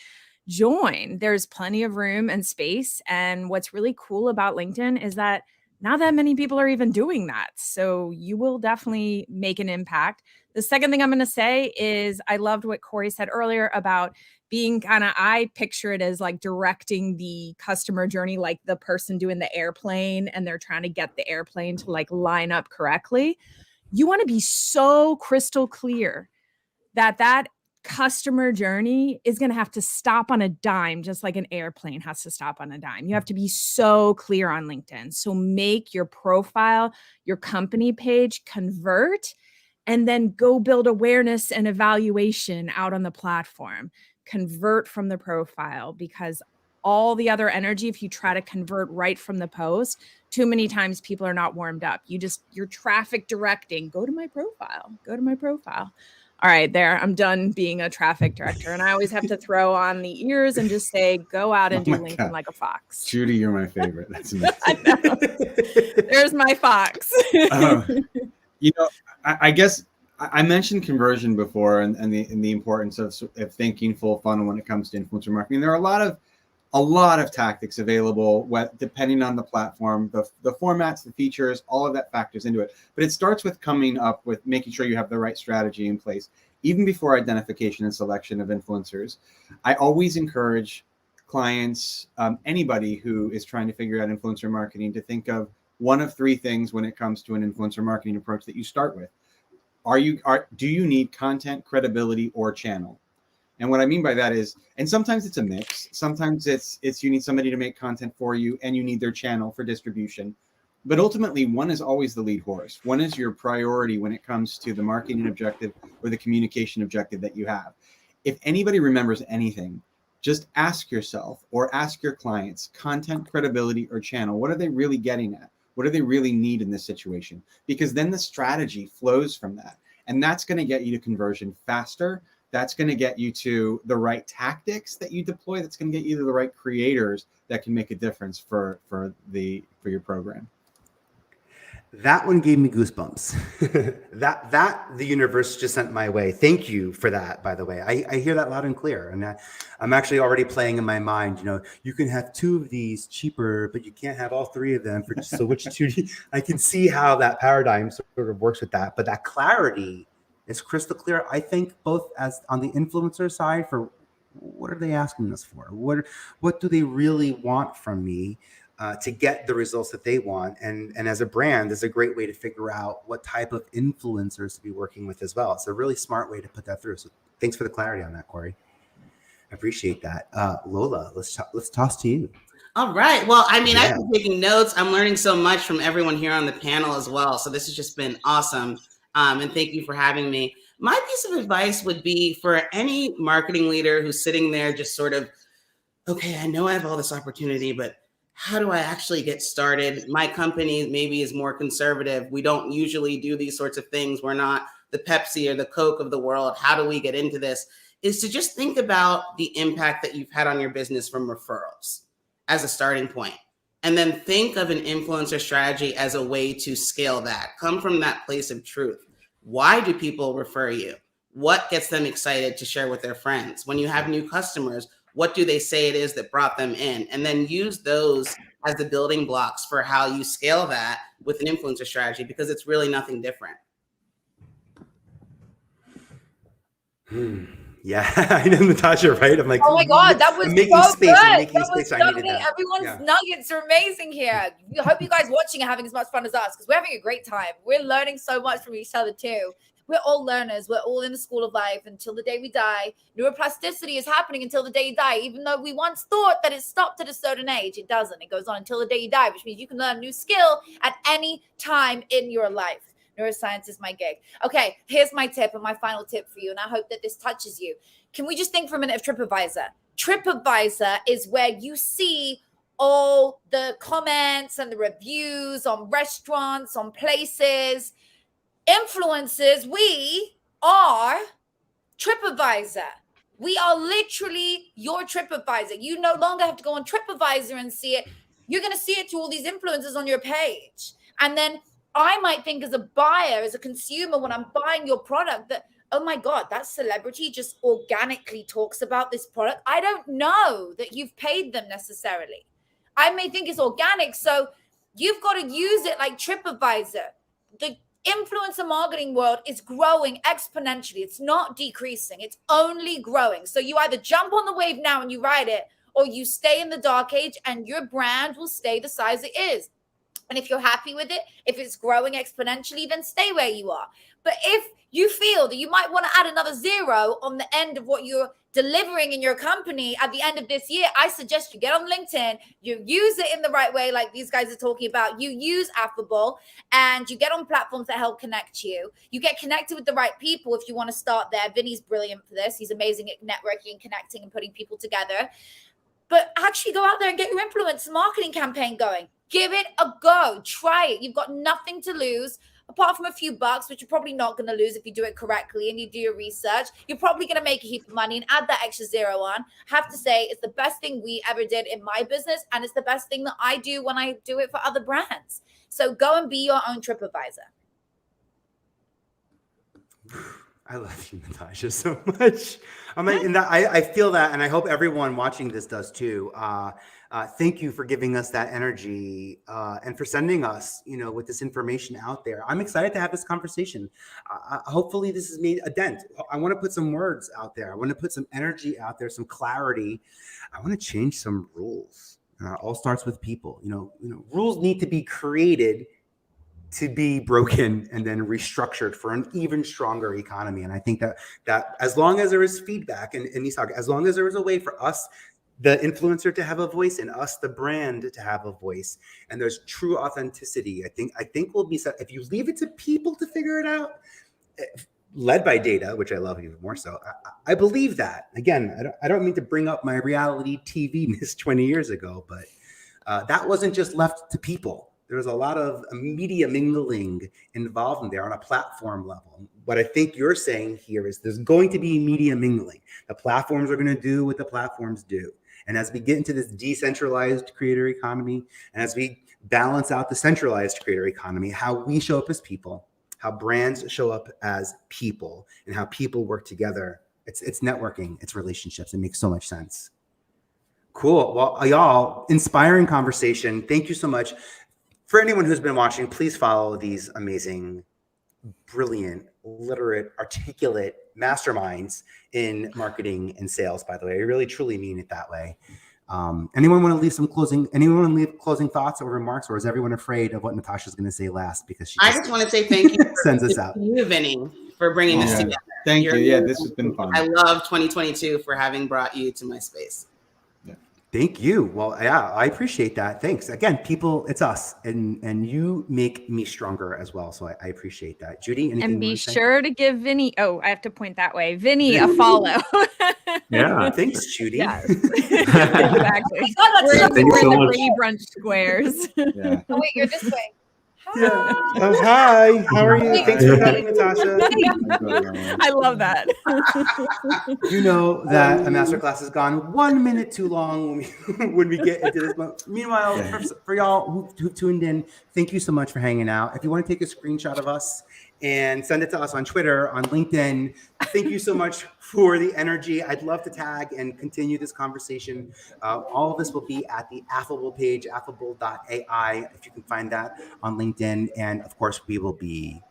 Join. There's plenty of room and space. And what's really cool about LinkedIn is that not that many people are even doing that. So you will definitely make an impact. The second thing I'm going to say is I loved what Corey said earlier about being I picture it as like directing the customer journey, like the person doing the airplane and they're trying to get the airplane to like line up correctly. You want to be so crystal clear that customer journey is going to have to stop on a dime, just like an airplane has to stop on a dime. You have to be so clear on LinkedIn. So make your profile, your company page convert, and then go build awareness and evaluation out on the platform. Convert from the profile, because all the other energy, if you try to convert right from the post, too many times people are not warmed up. You're traffic directing. Go to my profile. All right, there. I'm done being a traffic director. And I always have to throw on the ears and just say, go out and do LinkedIn like a fox. Judi, you're my favorite. That's amazing. I know. There's my fox. I guess I mentioned conversion before and the importance of thinking full funnel when it comes to influencer marketing. There are a lot of tactics available, depending on the platform, the formats, the features, all of that factors into it. But it starts with coming up with making sure you have the right strategy in place, even before identification and selection of influencers. I always encourage clients, anybody who is trying to figure out influencer marketing, to think of one of three things when it comes to an influencer marketing approach that you start with. Do you need content, credibility, or channel? And what I mean by that is, and sometimes it's a mix. Sometimes it's you need somebody to make content for you and you need their channel for distribution. But ultimately, one is always the lead horse. One is your priority when it comes to the marketing objective or the communication objective that you have. If anybody remembers anything, just ask yourself or ask your clients, content, credibility, or channel, what are they really getting at? What do they really need in this situation? Because then the strategy flows from that. And that's going to get you to conversion faster. That's going to get you to the right tactics that you deploy. That's going to get you to the right creators that can make a difference for your program. That one gave me goosebumps. that the universe just sent my way. Thank you for that, by the way. I hear that loud and clear. And I'm actually already playing in my mind, you can have 2 of these cheaper, but you can't have all 3 of them. So which 2 I can see how that paradigm sort of works with that. But that clarity is crystal clear. I think both as on the influencer side for what are they asking us for? What do they really want from me? To get the results that they want. And as a brand, is a great way to figure out what type of influencers to be working with as well. It's a really smart way to put that through. So thanks for the clarity on that, Corey. I appreciate that. Lola, let's toss to you. All right. Well, I mean, I've been taking notes. I'm learning so much from everyone here on the panel as well. So this has just been awesome. And thank you for having me. My piece of advice would be for any marketing leader who's sitting there just sort of, okay, I know I have all this opportunity, but how do I actually get started? My company maybe is more conservative. We don't usually do these sorts of things. We're not the Pepsi or the Coke of the world. How do we get into this? Is to just think about the impact that you've had on your business from referrals as a starting point. And then think of an influencer strategy as a way to scale that. Come from that place of truth. Why do people refer you? What gets them excited to share with their friends? When you have new customers, what do they say it is that brought them in? And then use those as the building blocks for how you scale that with an influencer strategy, because it's really nothing different. Yeah, I know, Natasha, right? I'm like, oh my God, that was I'm making so space. good. I'm making That space. was I needed so that. Everyone's nuggets are amazing here. I hope you guys watching are having as much fun as us because we're having a great time. We're learning so much from each other too. We're all learners. We're all in the school of life until the day we die. Neuroplasticity is happening until the day you die. Even though we once thought that it stopped at a certain age, it doesn't. It goes on until the day you die, which means you can learn a new skill at any time in your life. Neuroscience is my gig. Okay, here's my tip and my final tip for you, and I hope that this touches you. Can we just think for a minute of TripAdvisor? TripAdvisor is where you see all the comments and the reviews on restaurants, on places. Influencers, we are TripAdvisor. We are literally your TripAdvisor. You no longer have to go on TripAdvisor and see it. You're going to see it through all these influencers on your page. And then I might think as a buyer, as a consumer, when I'm buying your product that, oh my God, that celebrity just organically talks about this product. I don't know that you've paid them necessarily. I may think it's organic. So you've got to use it like TripAdvisor. The influencer marketing world is growing exponentially. It's not decreasing. It's only growing. So you either jump on the wave now and you ride it, or you stay in the dark age and your brand will stay the size it is. And if you're happy with it, if it's growing exponentially, then stay where you are. But if you feel that you might want to add another 0 on the end of what you're delivering in your company at the end of this year, I suggest you get on LinkedIn, you use it in the right way, like these guys are talking about. You use Affable and you get on platforms that help connect you. You get connected with the right people if you want to start there. Vinny's brilliant for this. He's amazing at networking and connecting and putting people together. But actually go out there and get your influence marketing campaign going. Give it a go. Try it. You've got nothing to lose apart from a few bucks, which you're probably not going to lose if you do it correctly and you do your research. You're probably going to make a heap of money and add that extra 0 on. I have to say, it's the best thing we ever did in my business, and it's the best thing that I do when I do it for other brands. So go and be your own TripAdvisor. I love you, Natasha, so much. I'm like, and I feel that, and I hope everyone watching this does too. Thank you for giving us that energy and for sending us, with this information out there. I'm excited to have this conversation. Hopefully, this has made a dent. I want to put some words out there. I want to put some energy out there, some clarity. I want to change some rules. All starts with people. Rules need to be created to be broken and then restructured for an even stronger economy. And I think that as long as there is feedback and Nisarg, as long as there is a way for us, the influencer, to have a voice, and us, the brand, to have a voice, and there's true authenticity, I think we'll be set. If you leave it to people to figure it out, led by data, which I love even more so, I believe that. Again, I don't mean to bring up my reality TV-ness 20 years ago, but that wasn't just left to people. There's a lot of media mingling involved in there on a platform level. What I think you're saying here is there's going to be media mingling. The platforms are going to do what the platforms do. And as we get into this decentralized creator economy, and as we balance out the centralized creator economy, how we show up as people, how brands show up as people, and how people work together. It's networking, it's relationships. It makes so much sense. Cool. Well, y'all, inspiring conversation. Thank you so much. For anyone who's been watching, please follow these amazing, brilliant, literate, articulate masterminds in marketing and sales, by the way. I really, truly mean it that way. Anyone want to leave closing thoughts or remarks, or is everyone afraid of what Natasha's going to say last? Because I just want to say thank you sends us out. you, Vinnie, for bringing this together. Thank you. Yeah, this has been fun. I love 2022 for having brought you to my space. Thank you. Well, yeah, I appreciate that. Thanks. Again, people, it's us, and you make me stronger as well. So I appreciate that. Judy, anything And you be want to say? sure to give Vinnie, oh, I have to point that way, Vinnie a follow. Yeah. Thanks, Judy. Yes. Exactly. Oh, We're, that's so Thank you we're so in the much. Brady Brunch squares. Yeah. Oh, wait, you're this way. Yeah. Hi. Oh, hi. How are you? Wait, Thanks for coming, Natasha. I love that. You know that a masterclass has gone 1 minute too long when we get into this. But meanwhile, for y'all who tuned in, thank you so much for hanging out. If you want to take a screenshot of us and send it to us on Twitter, on LinkedIn, thank you so much for the energy. I'd love to tag and continue this conversation. All of this will be at the Affable page, affable.ai, if you can find that on LinkedIn. And of course, we will be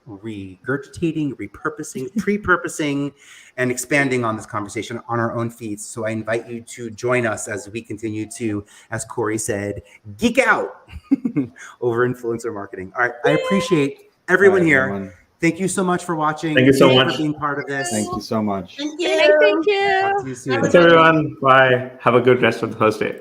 regurgitating, repurposing, pre-purposing, and expanding on this conversation on our own feeds. So I invite you to join us as we continue to, as Corey said, geek out over influencer marketing. All right, I appreciate everyone here. Thank you so much for watching. Thank you so much for being part of this. Thank you so much. Thank you. Thank you. Talk to you soon. Thanks, everyone. Bye. Have a good rest of the Thursday.